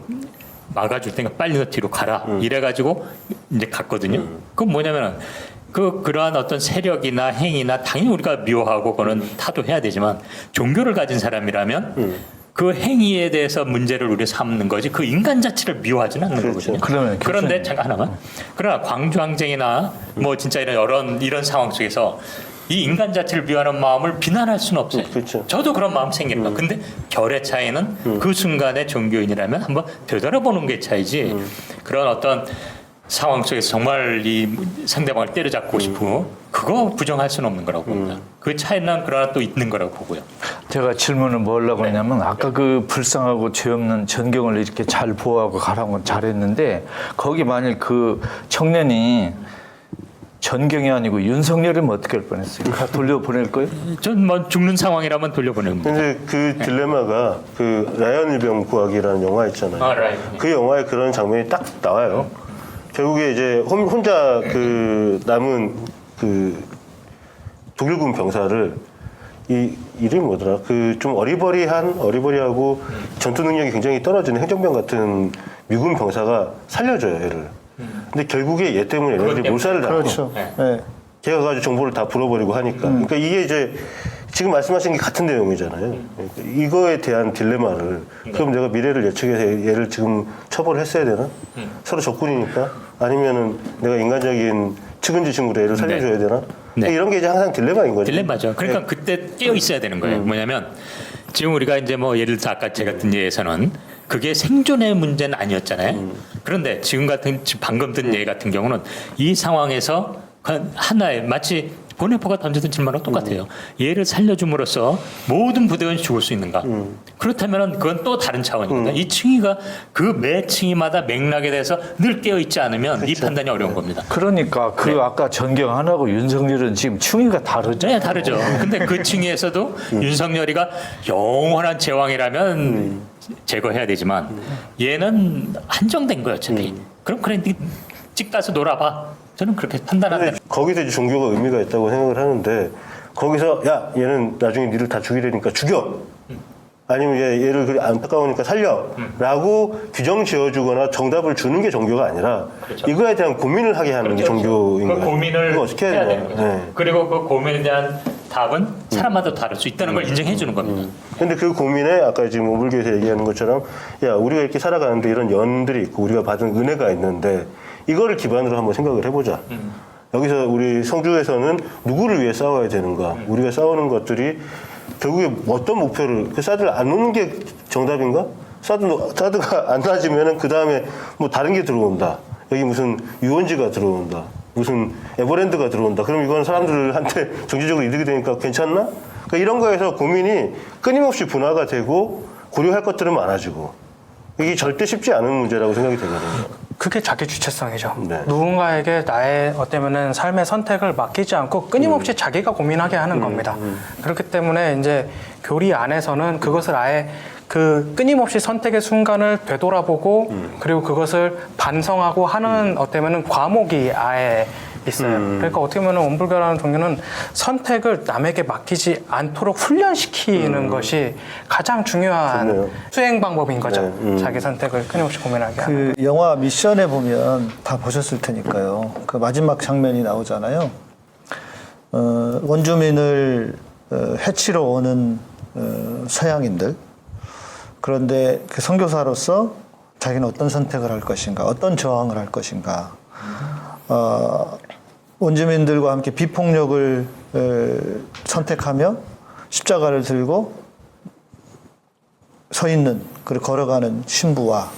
막아줄 테니까 빨리 너 뒤로 가라. 이래가지고 이제 갔거든요. 그건 뭐냐면은 그러한 어떤 세력이나 행위나 당연히 우리가 미워하고 그거는 타도해야 되지만 종교를 가진 사람이라면 그 행위에 대해서 문제를 우리가 삼는 거지 그 인간 자체를 미워하지는 않는 거거든요. 그러면 그런데 잠깐 하나만. 그러나 광주항쟁이나 뭐 진짜 이런 상황 속에서 이 인간 자체를 미워하는 마음을 비난할 수는 없어요. 그렇죠. 저도 그런 마음 생기는 거예요. 근데 결의 차이는 그 순간에 종교인이라면 한번 되돌아보는 게 차이지 그런 어떤 상황 속에서 정말 이 상대방을 때려잡고 싶고 그거 부정할 수는 없는 거라고 봅니다. 그 차이는 그러나 또 있는 거라고 보고요. 제가 질문을 뭐 하려고 했냐면 아까 그 불쌍하고 죄 없는 전경을 이렇게 잘 보호하고 가라는 건 잘했는데 거기 만일 그 청년이 전경이 아니고 윤석열이면 어떻게 할 뻔했어요? 다 돌려보낼 거예요? 전 뭐 죽는 상황이라면 돌려보냅니다. 근데 그 딜레마가 그 라이언 일병 구하기라는 영화 있잖아요. 아, 라이언. 그 영화에 그런 장면이 딱 나와요. 결국에 이제 혼자 그 남은 그 독일군 병사를 이 이름이 뭐더라? 그 좀 어리버리하고 전투 능력이 굉장히 떨어지는 행정병 같은 미군 병사가 살려줘요, 얘를. 근데 결국에 얘 때문에 얘네들이 몰살을 당해요. 그렇죠. 네. 네. 걔가 가지고 정보를 다 불어버리고 하니까. 그러니까 이게 이제 지금 말씀하신 게 같은 내용이잖아요. 그러니까 이거에 대한 딜레마를 그럼 내가 미래를 예측해서 얘를 지금 처벌을 했어야 되나? 서로 적군이니까 아니면은 내가 인간적인 측은지심으로 얘를 살려줘야 되나? 네. 이런 게 이제 항상 딜레마인 거죠. 딜레마죠. 그러니까 그때 깨어 있어야 되는 거예요. 뭐냐면 지금 우리가 이제 뭐 예를 들어 아까 제가 든 예에서는 그게 생존의 문제는 아니었잖아요. 그런데 지금 방금 든 예 같은 경우는 이 상황에서 하나의 마치 보네포가 던져든 질문하고 똑같아요. 얘를 살려줌으로써 모든 부대원이 죽을 수 있는가? 그렇다면 그건 또 다른 차원입니다. 이 층위가 그 매 층위마다 맥락에 대해서 늘 깨어 있지 않으면 이 판단이 어려운 겁니다. 그러니까 그 아까 전경 하나고 윤석열은 지금 충의가 다르죠. 네, 다르죠. 근데 그 층위에서도 윤석열이가 영원한 제왕이라면 제거해야 되지만 얘는 한정된 거예요, 어차피. 그럼 그래, 집 가서 놀아봐. 저는 그렇게 판단한다. 근데 거기서 이제 종교가 의미가 있다고 생각을 하는데 거기서 야 얘는 나중에 니를 다 죽이려니까 죽여. 아니면 얘를 그래 안타까우니까 살려라고 규정 지어주거나 정답을 주는 게 종교가 아니라 이거에 대한 고민을 하게 하는 게 종교인 그 거예요. 고민을 이거 어떻게 해야 해야 되는 되나? 거죠. 네. 그리고 그 고민에 대한 답은 사람마다 다를 수 있다는 걸 인정해 주는 겁니다. 근데 그 고민에 아까 지금 오불교에서 얘기하는 것처럼 야 우리가 이렇게 살아가는데 이런 연들이 있고 우리가 받은 은혜가 있는데 이거를 기반으로 한번 생각을 해보자. 여기서 우리 성주에서는 누구를 위해 싸워야 되는가? 우리가 싸우는 것들이 결국에 어떤 목표를 그 사드를 안 놓는 게 정답인가? 사드가 안 놔지면은 그 다음에 뭐 다른 게 들어온다. 여기 무슨 유원지가 들어온다. 무슨 에버랜드가 들어온다. 그럼 이건 사람들한테 정치적으로 이득이 되니까 괜찮나? 그러니까 이런 거에서 고민이 끊임없이 분화가 되고 고려할 것들은 많아지고 이게 절대 쉽지 않은 문제라고 생각이 되거든요. 그게 자기 주체성이죠. 네. 누군가에게 나의 어때면은 삶의 선택을 맡기지 않고 끊임없이 자기가 고민하게 하는 겁니다. 그렇기 때문에 이제 교리 안에서는 그것을 아예 그 끊임없이 선택의 순간을 되돌아보고 그리고 그것을 반성하고 하는 어때면은 과목이 아예 있어요. 그러니까 어떻게 보면 원불교라는 종교는 선택을 남에게 맡기지 않도록 훈련시키는 것이 가장 중요한 좋네요. 수행 방법인 거죠. 네, 자기 선택을 끊임없이 고민하게 하는. 그 영화 미션에 보면 다 보셨을 테니까요. 그 마지막 장면이 나오잖아요. 원주민을 해치러 오는 서양인들. 그런데 그 선교사로서 자기는 어떤 선택을 할 것인가, 어떤 저항을 할 것인가. 원주민들과 함께 비폭력을 선택하며 십자가를 들고 서 있는, 그리고 걸어가는 신부와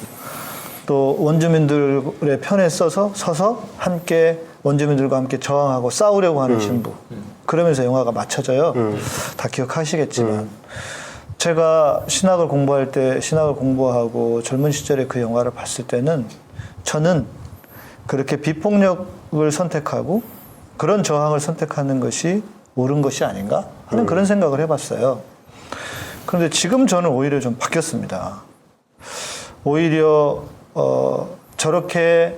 또 원주민들의 편에 서서 함께 원주민들과 함께 저항하고 싸우려고 하는 신부. 그러면서 영화가 맞춰져요. 다 기억하시겠지만. 제가 신학을 공부할 때, 신학을 공부하고 젊은 시절에 그 영화를 봤을 때는 저는 그렇게 비폭력을 선택하고 그런 저항을 선택하는 것이 옳은 것이 아닌가 하는 그런 생각을 해봤어요. 그런데 지금 저는 오히려 좀 바뀌었습니다. 오히려 저렇게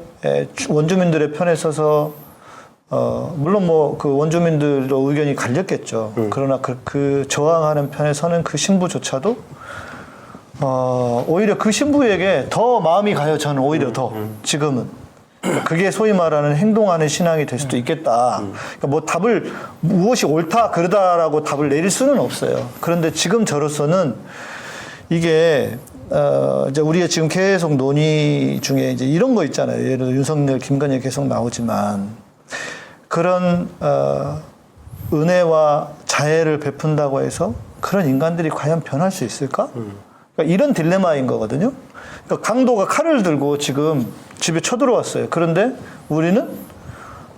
원주민들의 편에 서서 물론 뭐 그 원주민들도 의견이 갈렸겠죠. 그러나 그 저항하는 편에 서는 그 신부조차도 오히려 그 신부에게 더 마음이 가요. 저는 오히려 더 지금은 그게 소위 말하는 행동하는 신앙이 될 수도 있겠다. 그러니까 뭐 답을 무엇이 옳다 그러다라고 답을 내릴 수는 없어요. 그런데 지금 저로서는 이게 이제 우리가 지금 계속 논의 중에 이제 이런 거 있잖아요. 예를 들어 윤석열, 김건희 계속 나오지만 그런 은혜와 자애를 베푼다고 해서 그런 인간들이 과연 변할 수 있을까? 그러니까 이런 딜레마인 거거든요. 그러니까 강도가 칼을 들고 지금 집에 쳐들어왔어요. 그런데 우리는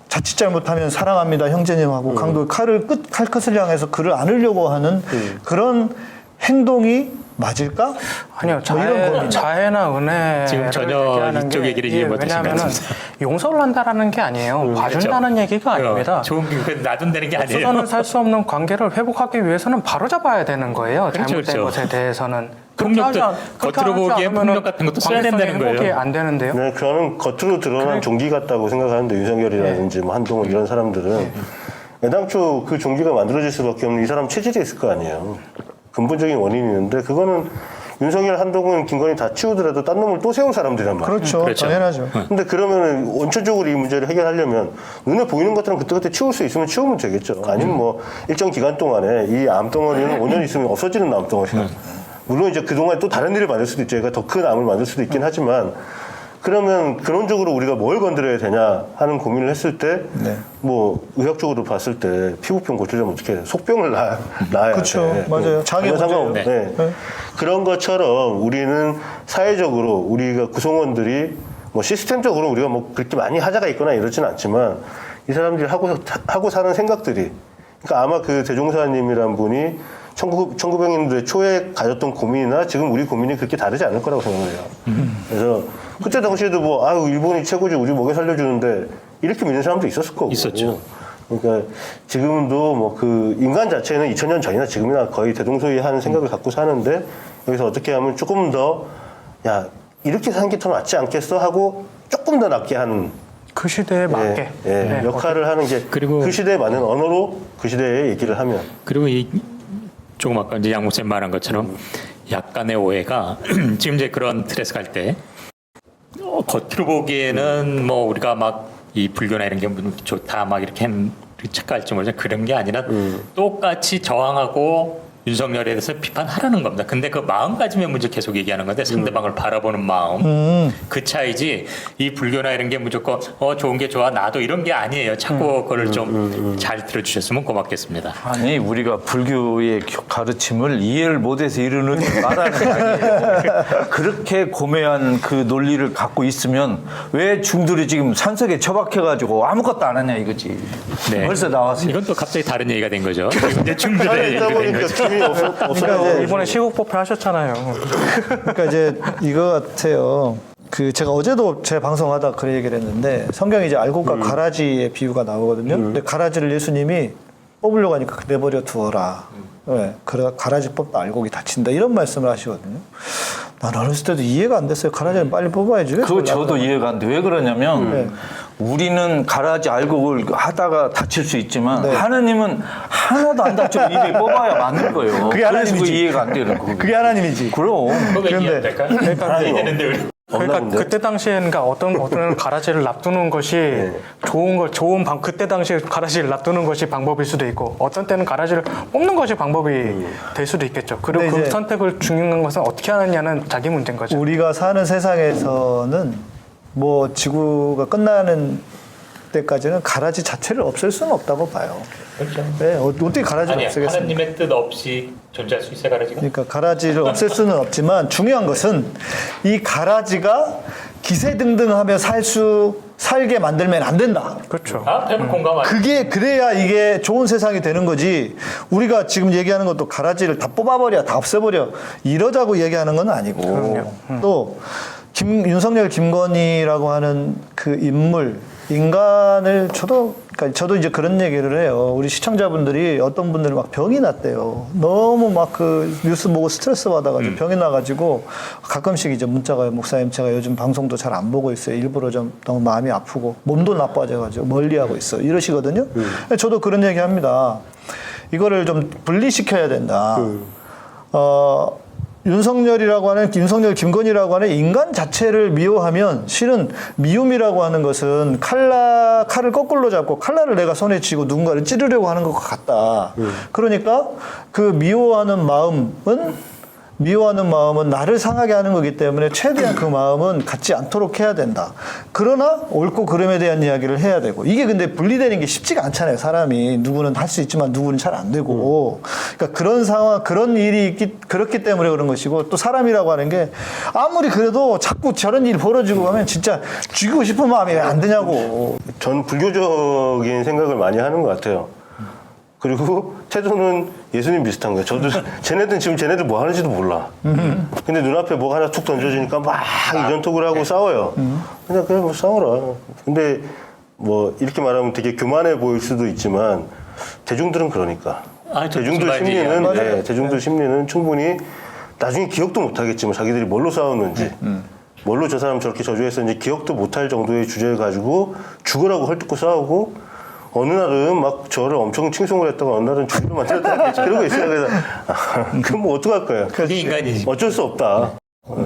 자칫 잘못하면 사랑합니다 형제님하고 강도 칼끝을 향해서 그를 안으려고 하는 그런 행동이 맞을까? 아니요, 뭐 이런 고민. 자해나 은혜 지금 전혀 이쪽 얘기를 이해 못하신 것 왜냐하면 같습니다. 용서를 한다라는 게 아니에요. 봐준다는 얘기가 아닙니다. 좋은 게 놔둔다는 게 아니에요. 없어서는 살 수 없는 관계를 회복하기 위해서는 바로 잡아야 되는 거예요. 그렇죠, 잘못된 그렇죠. 것에 대해서는. 폭력도 겉으로 보기엔 폭력 같은 것도 써야 된다는 거예요. 회복이 안 되는데요. 네, 저는 겉으로 드러난 종기 같다고 생각하는데 윤석열이라든지 뭐 한동훈 이런 사람들은 애당초 그 종기가 만들어질 수밖에 없는 이 사람 체질이 있을 거 아니에요. 근본적인 원인이 있는데 그거는 윤석열, 한동훈, 김건희 다 치우더라도 딴 놈을 또 세운 사람들이란 말이에요. 그렇죠. 그렇죠. 당연하죠. 근데 그러면은 원천적으로 이 문제를 해결하려면 눈에 보이는 것들은 그때그때 치울 수 있으면 치우면 되겠죠. 아니면 뭐 일정 기간 동안에 이 암덩어리는 5년 있으면 없어지는 암덩어리야. 물론 이제 그동안 또 다른 일을 만들 수도 있죠. 그러니까 더 큰 암을 만들 수도 있긴 하지만 그러면 근원적으로 우리가 뭘 건드려야 되냐 하는 고민을 했을 때 뭐 의학적으로 봤을 때 피부병 고치려면 어떻게 해야 돼? 속병을 낳아야 그렇죠. 돼. 맞아요. 장애 전혀 상관없- 문제예요. 네. 그런 것처럼 우리는 사회적으로 우리가 구성원들이 뭐 시스템적으로 우리가 뭐 그렇게 많이 하자가 있거나 이러지는 않지만 이 사람들이 하고 사는 생각들이 그러니까 아마 그 대종사님이란 분이 1900년대 초에 가졌던 고민이나 지금 우리 고민이 그렇게 다르지 않을 거라고 생각을 해요. 그래서 그때 당시에도 뭐 아유 일본이 최고지 우리 먹여 살려주는데 이렇게 믿는 사람도 있었을 거고. 있었죠. 그러니까 지금도 뭐 그 인간 자체는 2000년 전이나 지금이나 거의 대동소이하는 생각을 갖고 사는데 여기서 어떻게 하면 조금 더 야 이렇게 사는 게 더 낫지 않겠어 하고 조금 더 낫게 하는 그 시대에 맞게. 네. 역할을 하는 게 그리고 그 시대에 맞는 언어로 그 시대에 얘기를 하면 그리고 이 조금 아까 이제 양 목사님 말한 것처럼 약간의 오해가 지금 이제 그런 틀에서 갈 때 겉으로 보기에는 뭐 우리가 막 이 불교나 이런 게 좋다 막 이렇게 착각할지 모르지만 그런 게 아니라 똑같이 저항하고 윤석열에 대해서 비판하라는 겁니다. 근데 그 마음가짐의 문제 계속 얘기하는 건데 상대방을 바라보는 마음 그 차이지 이 불교나 이런 게 무조건 좋은 게 좋아 나도 이런 게 아니에요. 자꾸 그걸 좀 잘 들어주셨으면 고맙겠습니다. 아니 우리가 불교의 가르침을 이해를 못해서 이러는 말하는 거 아니에요. 그렇게 고매한 그 논리를 갖고 있으면 왜 중들이 지금 산속에 처박혀가지고 아무것도 안 하냐 이거지. 네. 벌써 나왔어요. 이건 또 갑자기 다른 얘기가 된 거죠. 지금 이제 중들의 있다 얘기가 된 보니까 거죠. 힘이 없어요. 이번에 시국법회 하셨잖아요. 그러니까 이제 이거 같아요. 그 제가 어제도 제 방송하다 그 얘기를 했는데 성경에 이제 알곡과 가라지의 비유가 나오거든요. 근데 가라지를 예수님이 뽑으려고 하니까 내버려 두어라. 네, 그래 가라지 뽑다 알곡이 다친다 이런 말씀을 하시거든요. 난 어렸을 때도 이해가 안 됐어요. 가라지는 빨리 뽑아야지. 왜 그거 저걸 저도 놔둬? 이해가 안 돼. 왜 그러냐면 우리는 가라지 알곡을 하다가 다칠 수 있지만 하느님은 하나도 안 다치고 입에 뽑아야 맞는 거예요. 그게 그래서 하나님이지. 이해가 안 되는 거예요. 그게 하나님이지. 그럼. 그거 그런데- 이해가 될까요? 그러니까 되는데 우리. 그러니까 본데? 그때 당시에는 그러니까 어떤 가라지를 놔두는 것이 그때 당시에 가라지를 놔두는 것이 방법일 수도 있고 어떤 때는 가라지를 뽑는 것이 방법이 될 수도 있겠죠. 그리고 근데 그 이제 선택을 중요한 것은 어떻게 하느냐는 자기 문제인 거죠. 우리가 사는 세상에서는 뭐 지구가 끝나는 때까지는 가라지 자체를 없앨 수는 없다고 봐요. 그렇죠. 네, 어떻게 가라지를 아니 없애겠습니까? 하나님의 뜻 없이 존재할 수 있어요 가라지가? 그러니까 가라지를 없앨 수는 없지만 중요한 것은 이 가라지가 기세등등하며 살게 만들면 안 된다. 그렇죠. 아, 100% 공감하죠. 그게 그래야 이게 좋은 세상이 되는 거지. 우리가 지금 얘기하는 것도 가라지를 다 뽑아버려, 다 없애버려 이러자고 얘기하는 건 아니고 또 윤석열, 김건희라고 하는 그 인물 인간을 그러니까 저도 이제 그런 얘기를 해요. 우리 시청자분들이 어떤 분들은 막 병이 났대요. 너무 막 그 뉴스 보고 스트레스 받아가지고 병이 나가지고 가끔씩 이제 문자가 와요. 목사님 제가 요즘 방송도 잘 안 보고 있어요. 일부러 좀 너무 마음이 아프고 몸도 나빠져가지고 멀리하고 있어. 이러시거든요. 저도 그런 얘기합니다. 이거를 좀 분리시켜야 된다. 윤석열, 김건희라고 하는 인간 자체를 미워하면 실은 미움이라고 하는 것은 칼을 거꾸로 잡고 칼날을 내가 손에 쥐고 누군가를 찌르려고 하는 것과 같다. 그러니까 그 미워하는 마음은 나를 상하게 하는 거기 때문에 최대한 그 마음은 갖지 않도록 해야 된다. 그러나 옳고 그름에 대한 이야기를 해야 되고 이게 근데 분리되는 게 쉽지가 않잖아요. 사람이 누구는 할 수 있지만 누구는 잘 안 되고 그러니까 그런 상황 그런 일이 그렇기 때문에 그런 것이고 또 사람이라고 하는 게 아무리 그래도 자꾸 저런 일이 벌어지고 가면 진짜 죽이고 싶은 마음이 왜 안 드냐고. 전 불교적인 생각을 많이 하는 것 같아요. 그리고 태도는 예수님 비슷한 거예요. 저도 쟤네들 뭐 하는지도 몰라. 근데 눈앞에 뭐가 하나 툭 던져지니까 막 이전톡을 하고 싸워요. 그냥 뭐 싸워라. 근데 뭐 이렇게 말하면 되게 교만해 보일 수도 있지만 대중들은 그러니까. 대중들 심리는 충분히 나중에 기억도 못 하겠지만 자기들이 뭘로 싸웠는지 뭘로 저 사람 저렇게 저주했었는지 기억도 못할 정도의 주제를 가지고 죽으라고 헐뜯고 싸우고 어느 날은 막 저를 엄청 칭송을 했다가 어느 날은 죽이로 만들었다 그러고 있어요. 그래서 그럼 뭐 어떡할 거예요? 그게 인간이지. 어쩔 수 없다.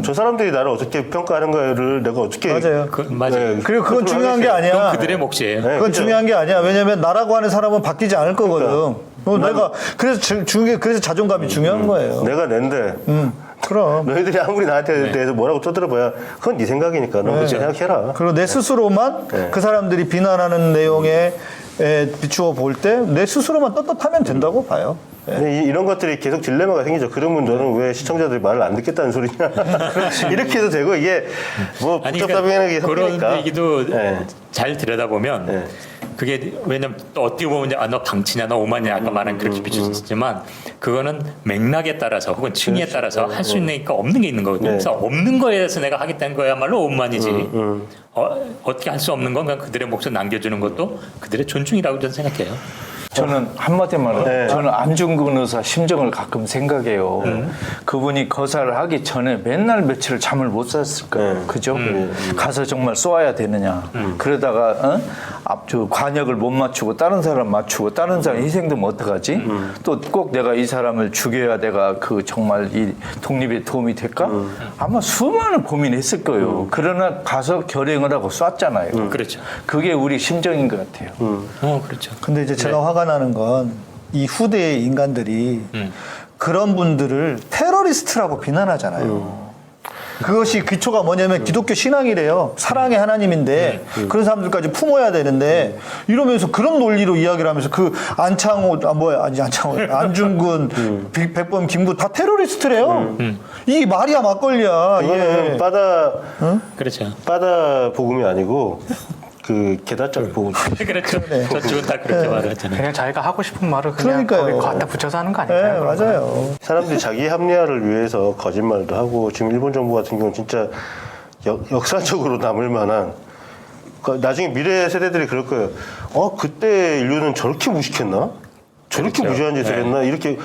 저 사람들이 나를 어떻게 평가하는가를 내가 어떻게 맞아요. 맞아요. 그리고 그건 중요한 게 아니야. 그건 그들의 몫이에요. 그건 그죠? 중요한 게 아니야. 왜냐면 나라고 하는 사람은 바뀌지 않을 거거든. 내가 그래서 자존감이 중요한 거예요. 내가 낸데 그럼. 너희들이 아무리 나한테 대해서 뭐라고 떠들어봐야 그건 네 생각이니까 너 그냥 해라. 그리고 내 스스로만 그 사람들이 비난하는 내용에 비추어 볼 때 내 스스로만 떳떳하면 된다고 봐요. 근데 이런 것들이 계속 딜레마가 생기죠. 그러면 너는 왜 시청자들이 말을 안 듣겠다는 소리냐. 이렇게 해도 되고 이게 뭐 복잡하게 그런 섞이니까. 얘기도 네. 잘 들여다보면 네. 그게 왜냐면 또 어떻게 보면 너 방치냐 너 오만이냐 아까 말한 그렇게 비추지만 그거는 맥락에 따라서 혹은 층위에 따라서 할 수 있는 게 없는 게 있는 거거든요. 네. 그래서 없는 거에 대해서 내가 하겠다는 거야말로 오만이지. 어떻게 할 수 없는 건 그냥 그들의 몫을 남겨주는 것도 그들의 존중이라고 저는 생각해요. 저는 한마디만 네. 저는 안중근 의사 심정을 가끔 생각해요. 그분이 거사를 하기 전에 맨날 며칠 잠을 못 잤을 거예요. 그죠? 가서 정말 쏘아야 되느냐. 그러다가 앞쪽 관역을 못 맞추고 다른 사람 맞추고 다른 사람 희생되면 어떡하지? 또 꼭 내가 이 사람을 죽여야 내가 그 정말 이 독립에 도움이 될까? 아마 수많은 고민했을 거예요. 그러나 가서 결행을 하고 쐈잖아요. 그렇죠. 그게 우리 심정인 것 같아요. 그렇죠. 근데 이제 제가 화가 나는 건 이 후대의 인간들이 그런 분들을 테러리스트라고 비난하잖아요. 그것이 기초가 뭐냐면 기독교 신앙이래요. 사랑의 하나님인데 그런 사람들까지 품어야 되는데 이러면서 그런 논리로 이야기를 하면서 그 안중근, 백범, 김구 다 테러리스트래요. 이게 말이야 막걸리야. 이거는 그렇죠. 바다 복음이 아니고 그 게다짝 복음. 그렇죠. 저쪽은 다 그렇게 말하잖아요. 그냥 자기가 하고 싶은 말을 그냥 그러니까요. 거기 갖다 붙여서 하는 거 네, 아닐까요? 맞아요. 사람들이 자기 합리화를 위해서 거짓말도 하고 지금 일본 정부 같은 경우는 진짜 역사적으로 남을 만한 나중에 미래 세대들이 그럴 거예요. 그때 인류는 저렇게 무식했나? 저렇게 그렇죠. 무지한 짓을 했나? 이렇게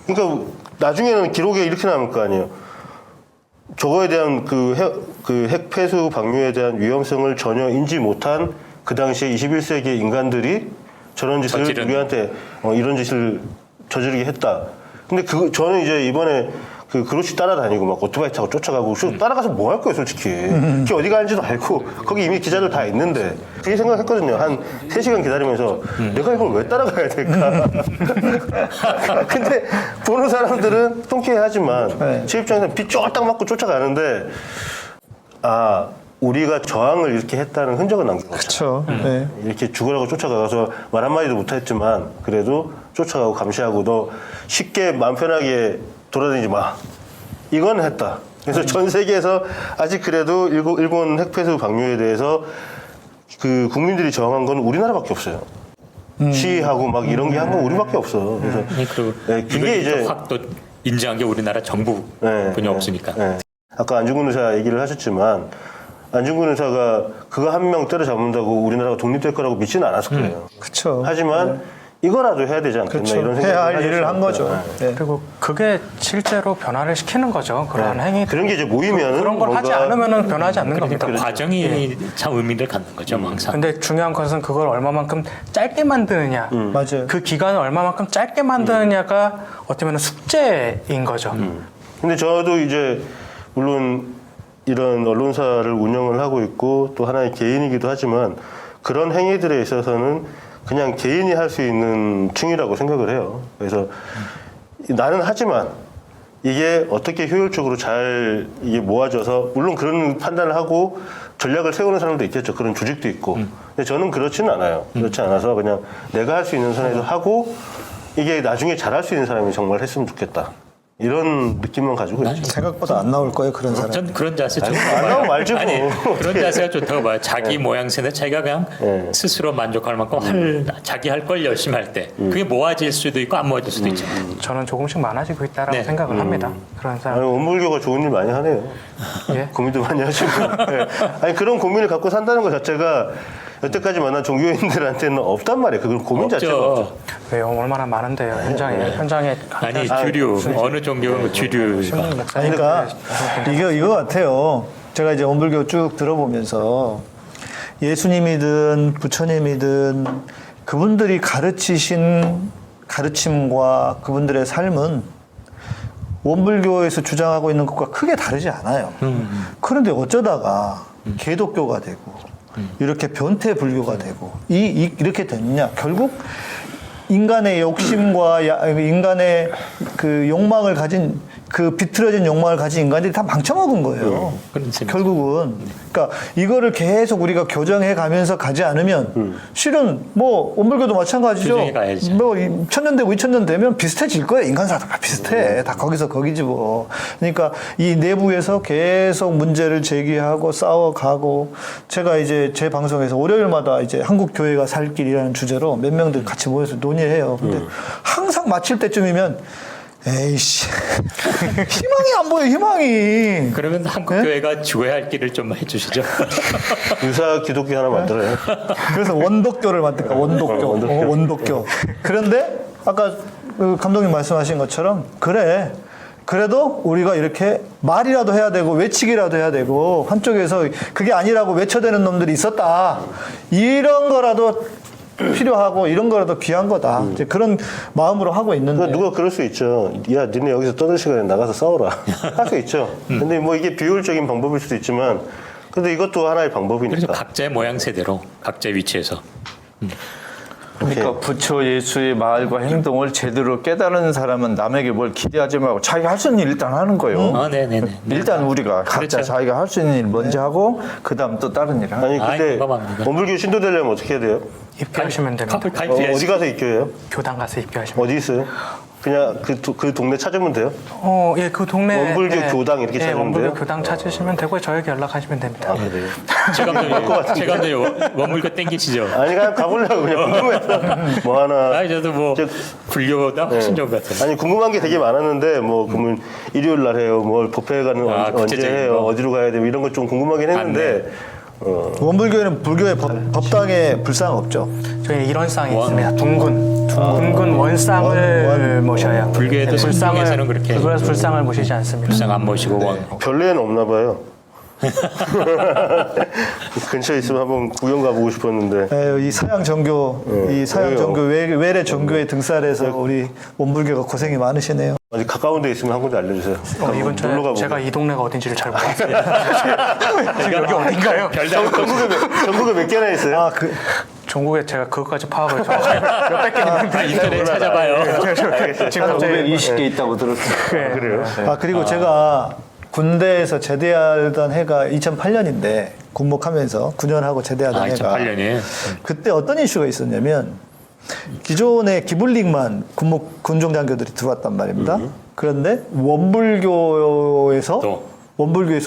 그러니까 나중에는 기록에 이렇게 남을 거 아니에요. 저거에 대한 핵 폐수 방류에 대한 위험성을 전혀 인지 못한 그 당시에 21세기 인간들이 저런 짓을 우리한테 이런 짓을 저지르게 했다. 근데 저는 이제 이번에 그로시 따라다니고 막 오토바이 타고 쫓아가고 따라가서 뭐 할 거예요, 솔직히. 그게 어디 가는지도 알고 거기 이미 기자들 다 있는데 그렇게 생각했거든요. 한 3시간 기다리면서 내가 이걸 왜 따라가야 될까? 근데 보는 사람들은 통쾌하지만 제 입장에서는 비 쫄딱 맞고 쫓아가는데 우리가 저항을 이렇게 했다는 흔적은 남긴 거죠. 그렇죠. 네. 이렇게 죽으라고 쫓아가서 말 한마디도 못했지만 그래도 쫓아가고 감시하고 너 쉽게 마음 편하게 돌아다니지 마. 이건 했다. 그래서 전 세계에서 아직 그래도 일본 핵폐수 방류에 대해서 그 국민들이 저항한 건 우리나라밖에 없어요. 시위하고 막 이런 게 한 건 우리밖에 없어. 그래서 그리고 그게 이제 확 또 인정한 게 우리나라 정부뿐이 없으니까. 아까 안중근 의사 얘기를 하셨지만 안중근 의사가 그거 한 명 때려잡는다고 우리나라가 독립될 거라고 믿지는 않았을 거예요. 그렇죠. 하지만 이거라도 해야 되지 않겠나 그렇죠. 이런 생각을 해야 할 하셨을 일을 한 거예요. 거죠. 네. 그리고 그게 실제로 변화를 시키는 거죠. 그러한 행위. 그런 게 이제 모이면은 그런 걸 하지 뭔가 않으면은 변하지 않는 그러니까 겁니다. 과정이 참 의미를 갖는 거죠, 항상. 근데 중요한 것은 그걸 얼마만큼 짧게 만드느냐. 맞아요. 그 기간을 얼마만큼 짧게 만드느냐가 어떻게 보면 숙제인 거죠. 근데 저도 이제 물론 이런 언론사를 운영을 하고 있고 또 하나의 개인이기도 하지만 그런 행위들에 있어서는 그냥 개인이 할 수 있는 층이라고 생각을 해요. 그래서 나는 하지만 이게 어떻게 효율적으로 잘 이게 모아져서 물론 그런 판단을 하고 전략을 세우는 사람도 있겠죠. 그런 조직도 있고. 근데 저는 그렇지는 않아요. 그렇지 않아서 그냥 내가 할 수 있는 선에서 하고 이게 나중에 잘할 수 있는 사람이 정말 했으면 좋겠다. 이런 느낌만 가지고 있죠. 생각보다 안 나올 거예요, 그런 사람. 전 그런 자세 좋다고 안 봐요. 나오면 말지 뭐. 아니, 그런 자세가 좋다고 봐요. 자기 모양새는 자기가 그냥 스스로 만족할 만큼 자기 할 걸 열심히 할 때 그게 모아질 수도 있고 안 모아질 수도 있죠. 저는 조금씩 많아지고 있다라고 네. 생각을 합니다. 그런 아니, 사람. 원불교가 좋은 일 많이 하네요. 예. 고민도 많이 하시고. 네. 아니 그런 고민을 갖고 산다는 것 자체가 여태까지 만난 종교인들한테는 없단 말이에요. 그건 고민 없죠. 자체가 없죠. 왜요? 얼마나 많은데요. 현장에 아니 주류 어느 종교 주류가 그러니까 이거 같아요. 제가 이제 원불교 쭉 들어보면서 예수님이든 부처님이든 그분들이 가르치신 가르침과 그분들의 삶은 원불교에서 주장하고 있는 것과 크게 다르지 않아요. 그런데 어쩌다가 개독교가 되고 이렇게 변태 불교가 되고 이렇게 됐냐? 결국 인간의 욕심과 인간의 그 욕망을 가진 그 비틀어진 욕망을 가진 인간들이 다 망쳐먹은 거예요. 그런 셈이죠. 결국은. 그러니까 이거를 계속 우리가 교정해 가면서 가지 않으면 실은 뭐 원불교도 마찬가지죠. 교정해 가야죠. 뭐 1000년 되고 2000년 되면 비슷해질 거예요. 인간사도 다 비슷해. 다 거기서 거기지 뭐. 그러니까 이 내부에서 계속 문제를 제기하고 싸워가고 제가 이제 제 방송에서 월요일마다 이제 한국 교회가 살 길이라는 주제로 몇 명들 같이 모여서 논의해요. 근데 항상 마칠 때쯤이면 에이씨 희망이 안 보여 희망이. 그러면 한국 교회가 죽어야 할 길을 좀 해주시죠. 유사 기독교 하나 만들어요. 그래서 원독교를 만들까 원독교. 원독교. 그런데 아까 그 감독님 말씀하신 것처럼 그래. 그래도 우리가 이렇게 말이라도 해야 되고 외치기라도 해야 되고 한쪽에서 그게 아니라고 외쳐대는 놈들이 있었다. 이런 거라도 필요하고 이런 거라도 귀한 거다. 이제 그런 마음으로 하고 있는데. 그러니까 누가 그럴 수 있죠. 야, 니네 여기서 떠들 시간에 나가서 싸워라. 할 수 있죠. 근데 뭐 이게 비효율적인 방법일 수도 있지만, 근데 이것도 하나의 그래서 방법이니까. 각자의 모양새대로 각자의 위치에서 그러니까 부처 예수의 말과 행동을 제대로 깨달은 사람은 남에게 뭘 기대하지 말고 자기가 할 수 있는 일 일단 하는 거예요. 네네네. 일단 우리가 각자 그렇죠. 자기가 할 수 있는 일 먼저 하고 그다음 또 다른 일 하는 아니, 근데 공감합니다. 원불교 신도 되려면 어떻게 해야 돼요? 입교하시면 됩니다. 가입해야지. 어디 가서 입교해요? 교당 가서 입교하시면. 어디 있어요? 그냥 그 동네 찾으면 돼요? 예, 그 동네 원불교 교당 이렇게 찾으면 원불교 돼요? 교당 찾으시면 되고 저에게 연락하시면 됩니다. 그래요? 제감독님 원물교 땡기시죠? 아니, 그냥 가보려고 그냥 궁금해서. 뭐 하나. 아니 저도 뭐 불교보다 훨씬 좋은 것 같아요. 아니, 궁금한 게 되게 많았는데, 뭐, 그러면 일요일 날 해요. 뭐, 법회에 가는 언제 구체적인 해요? 거. 어디로 가야 되고 이런 거 좀 궁금하긴 했는데, 원불교에는 불교의 법당에 불상 없죠. 저희 이런 쌍이 있습니다. 둥근 원상을 모셔야. 불교에도 성경에서는 그렇게 불상을 모시지 않습니다. 불상 안 모시고 원. 별내에는 없나 봐요. 근처에 있으면 한번 구경 가보고 싶었는데. 이 서양 종교, 이 서양 종교 외래 종교의 등살에서 우리 원불교가 고생이 많으시네요. 어디 가까운 데 있으면 한 군데 알려주세요. 이번 놀러 주에 가보게. 제가 이 동네가 어딘지를 잘 모르겠어요. 지금 여기 어딘가요? 전국에 몇 개나 있어요? 전국에 제가 그것까지 파악을 몇백 개 있는데 인터넷 찾아봐요. 지금 갑자기 520개 있다고 들었어요. 그래요? 그리고 제가 군대에서 제대하던 해가 2008년인데 군목하면서 9년하고 제대하던 해가 2008년에 그때 어떤 이슈가 있었냐면 기존의 기블링만 군종장교들이 들어왔단 말입니다. 그런데 원불교에서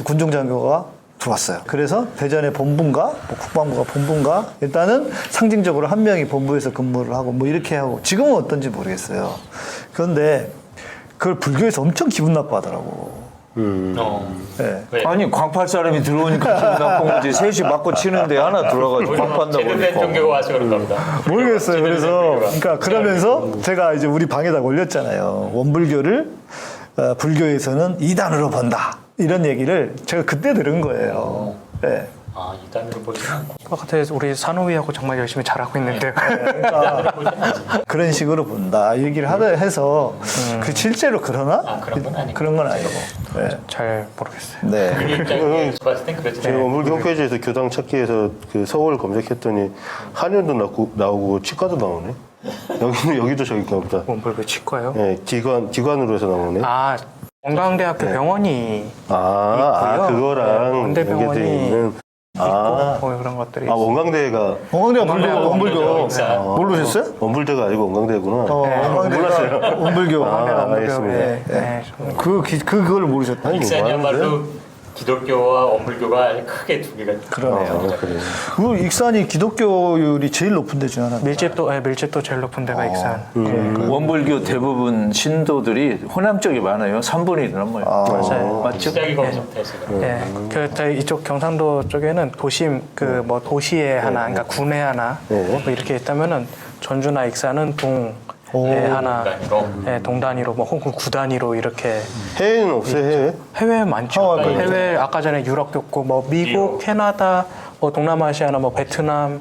군종장교가 들어왔어요. 그래서 대전의 본부인가 뭐 국방부가 본부인가 일단은 상징적으로 한 명이 본부에서 근무를 하고 뭐 이렇게 하고 지금은 어떤지 모르겠어요. 그런데 그걸 불교에서 엄청 기분 나빠하더라고. 네. 왜? 아니 광팔 사람이 들어오니까 기분 나쁜 거지. 셋이 맞고 치는데 하나 들어가지고 광판다고 제대로 된 종교가 그러니까. 와서 그런가 보다. 모르겠어요. 그래서 종교가. 그러니까 그러면서 제가 이제 우리 방에다 올렸잖아요. 원불교를 불교에서는 이단으로 본다 이런 얘기를 제가 그때 들은 거예요. 네. 아, 이단으로 보지 않고. 근데 우리 산후위하고 정말 열심히 잘하고 있는데요. 그러니까 그런 식으로 본다 얘기를 해서 그 실제로 그러나 아, 그런 건 아니고. 그런 건 아니고. 네. 잘 모르겠어요. 네. 그 입장에서 봤을 땐 그렇죠. 제가 원불교 홈페이지에서 교당 찾기에서 그 서울 검색했더니 한의원도 나오고 치과도 나오네. 여기도 저기가 보다. 원불교 치과요? 네, 기관으로 해서 나오네. 아, 건강대학교 병원이 아, 있고요. 그거랑 네, 원대병원이 연계돼 있는. 아, 뭐 그런 것들이 원광대가 원광대가 원불교 익산. 모르셨어요? 원불대가 아니고 원광대구나. 원광대가 원불교. 알겠습니다. 네, 그걸 모르셨다. 익산이야말로 기독교와 원불교가 크게 두 개가 그러네요. 그래요. 그 익산이 기독교율이 제일 높은 데 중에 하나. 밀집도 제일 높은 데가 익산. 원불교 대부분 신도들이 호남 쪽에 많아요. 3분의 1은 넘어요. 맞아요. 맞죠? 시작이 거기서부터 해서 그래요. 그 저희 이쪽 경상도 쪽에는 도심 그 뭐 도시에 하나, 그러니까 군에 하나 뭐 이렇게 있다면은 전주나 익산은 동에 하나, 단위로. 네, 동 단위로 뭐 혹은 구 단위로 이렇게 해외는 없어요, 해외? 해외 많죠. 해외 아까 전에 유럽 있고 뭐 미국, 캐나다, 뭐 동남아시아나 뭐 베트남,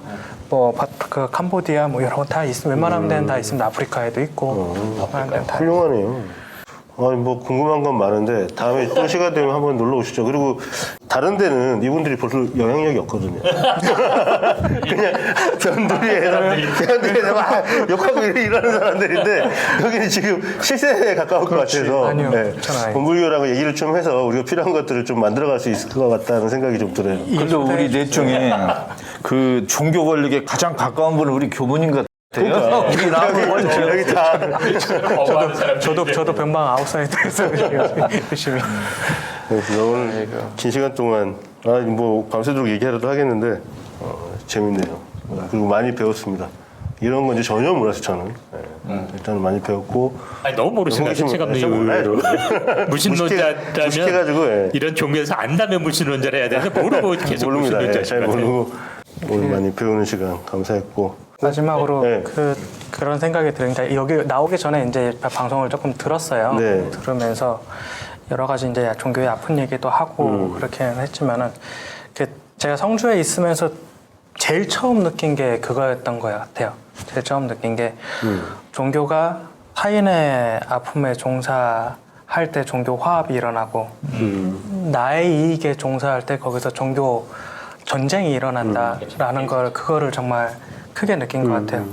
뭐 그 캄보디아 뭐 여러 건 다 있으면 웬만한 데는 다 있습니다. 아프리카에도 있고 웬만한 데는 다. 훌륭하네요. 아니, 뭐 궁금한 건 많은데 다음에 또 시간 되면 한번 놀러 오시죠. 그리고 다른 데는 이분들이 별로 영향력이 없거든요. 그냥 변두리에 막 욕하고 이러는 사람들인데 여기는 지금 실생에 가까울 것 같아서 아니요, 괜찮아요. 원불교라고 얘기를 좀 해서 우리가 필요한 것들을 좀 만들어갈 수 있을 것 같다는 생각이 좀 들어요. 근데 우리 넷 중에 그 종교 권력에 가장 가까운 분은 우리 교무님 같아요. 우리 나하고 원칙. 여기 다 거부하는 사람 저도 변방 아웃사이더에서 열심히. 그래서 오늘 긴 시간 동안 뭐 밤새도록 얘기하려도 하겠는데 재밌네요. 그리고 많이 배웠습니다. 이런 건지 전혀 몰랐어요, 저는. 일단은 많이 배웠고. 아니 너무 모르시는 것 같아요. 호기심- 감독님 좀 몰라요. 의외로. 무신론자라면 무식해가지고, 예. 이런 종교에서 안다면 무신론자를 해야 되는데 모르고 계속 모릅니다. 예, 무신론자일 잘 것 같아요. 모르고 오늘 많이 배우는 시간 감사했고. 마지막으로 네. 그런 생각이 드니까 여기 나오기 전에 이제 방송을 조금 들었어요. 네. 들으면서 여러 가지 이제 종교의 아픈 얘기도 하고 그렇게 했지만은 제가 성주에 있으면서 제일 처음 느낀 게 그거였던 것 같아요. 제일 처음 느낀 게 종교가 타인의 아픔에 종사할 때 종교 화합이 일어나고 나의 이익에 종사할 때 거기서 종교 전쟁이 일어난다라는 그거를 정말 크게 느낀 것 같아요.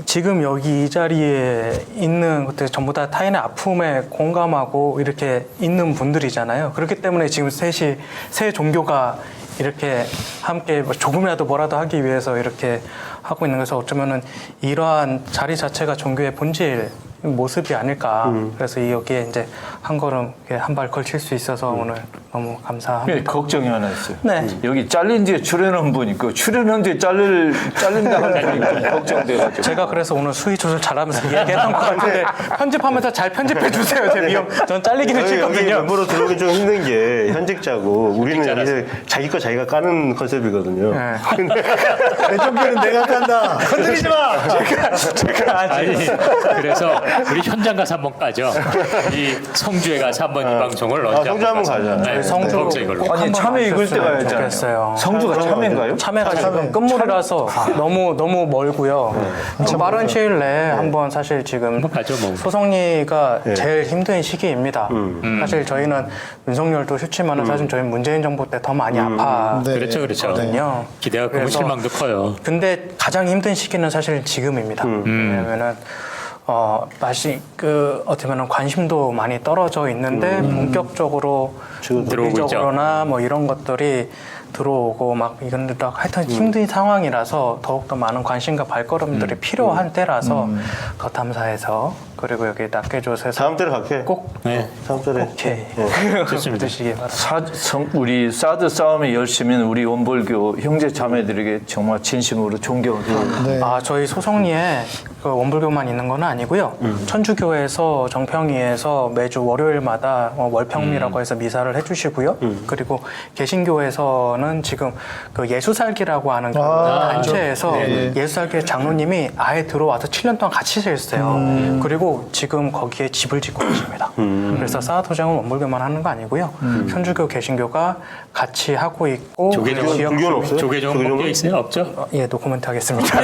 지금 여기 이 자리에 있는 것들 전부 다 타인의 아픔에 공감하고 이렇게 있는 분들이잖아요. 그렇기 때문에 지금 새 종교가 이렇게 함께 조금이라도 뭐라도 하기 위해서 이렇게 하고 있는 것에서 어쩌면은 이러한 자리 자체가 종교의 본질 모습이 아닐까. 그래서 여기에 이제 한 걸음 한 발 걸칠 수 있어서 오늘 너무 감사합니다. 예, 걱정이 하나 있어요. 네. 여기 잘린 뒤에 출연한 분이 있고 출연한 뒤에 잘린다 하는 분이 좀 걱정돼가지고. 제가 그래서 오늘 수위 조절 잘하면서 얘기했던 것 같은데 편집하면서 잘 편집해 주세요. 제 미용 전 잘리기는 여기 싫거든요. 멤버로 들어오기 좀 힘든 게 현직자고 우리는 여기서 자기 거 자기가 까는 컨셉이거든요. 네. 내 종교는 내가 간다. 건드리지 마. 제가 아니 그래서 우리 현장 가서 한번 까죠. 이 성주에 가서 한번 이 방송을 언제 성주 한번 가자. 네, 성주 거기서 이걸로. 꼭 아니 한번 참외 익을 때가 와주셨으면 있잖아요. 좋겠어요. 성주가 참외인가요? 참외가 지금 끝물이라서 너무 멀고요. 빠른 시일 내에 한번 사실 지금 가죠, 뭐. 소송리가 제일 힘든 시기입니다. 사실 저희는 윤석열도 싫지만은 사실 저희 문재인 정부 때 더 많이 네. 그렇죠, 그렇죠. 아파거든요. 기대가 크고 그래서 실망도 커요. 근데 가장 힘든 시기는 사실 지금입니다. 왜냐면은 맛이 어떻게 보면 관심도 많이 떨어져 있는데 본격적으로 들어오고 있죠. 물리적으로나 뭐 이런 것들이 들어오고 막 이건데 하여튼 힘든 상황이라서 더욱더 많은 관심과 발걸음들이 필요한 때라서 거탐사에서 그리고 여기 낱개조에서 다음 달에 갈게. 꼭 네. 다음 달에. 오케이 좋습니다. 드시기 바랍니다. 우리 사드 싸움에 열심인 우리 원불교 형제 자매들에게 정말 진심으로 존경을 드립니다. 네. 아, 저희 소성리에 그 원불교만 있는 건 아니고요. 천주교에서 정평이에서 매주 월요일마다 월평미라고 해서 미사를 해주시고요. 그리고 개신교에서는 지금 그 예수살기라고 하는 그 단체에서 예수살기 장로님이 아예 들어와서 7년 동안 같이 지냈어요. 그리고 지금 거기에 집을 짓고 계십니다. 그래서 사도장은 원불교만 하는 거 아니고요. 천주교, 개신교가 같이 하고 있고 조계종 지역 불교는 없어요? 조계종 조계종은? 섞여 있어요? 없죠? 예, 노코멘트 하겠습니다.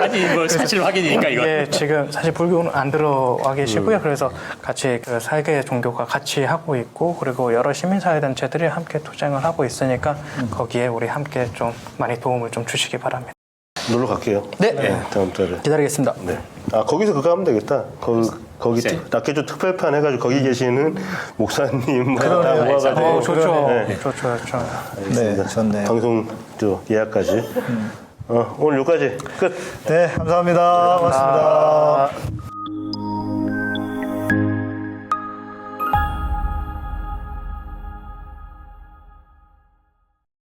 아니 뭐 사실 확인이니까 이거. 예, 지금 사실 불교는 안 들어와 계시고요. 그래서 같이 그 4개 종교가 같이 하고 있고 그리고 여러 시민사회단체들이 함께 투쟁을 하고 있으니까 거기에 우리 함께 좀 많이 도움을 좀 주시기 바랍니다. 놀러 갈게요. 네. 다음 달에. 기다리겠습니다. 네. 아 거기서 그거 하면 되겠다. 거기 네. 낱개조 특별판 해가지고 거기 계시는 목사님 다 모아가지고. 좋죠. 네. 좋죠. 네, 좋네요. 방송 저 예약까지. 오늘 여기까지 끝. 네, 감사합니다. 고맙습니다.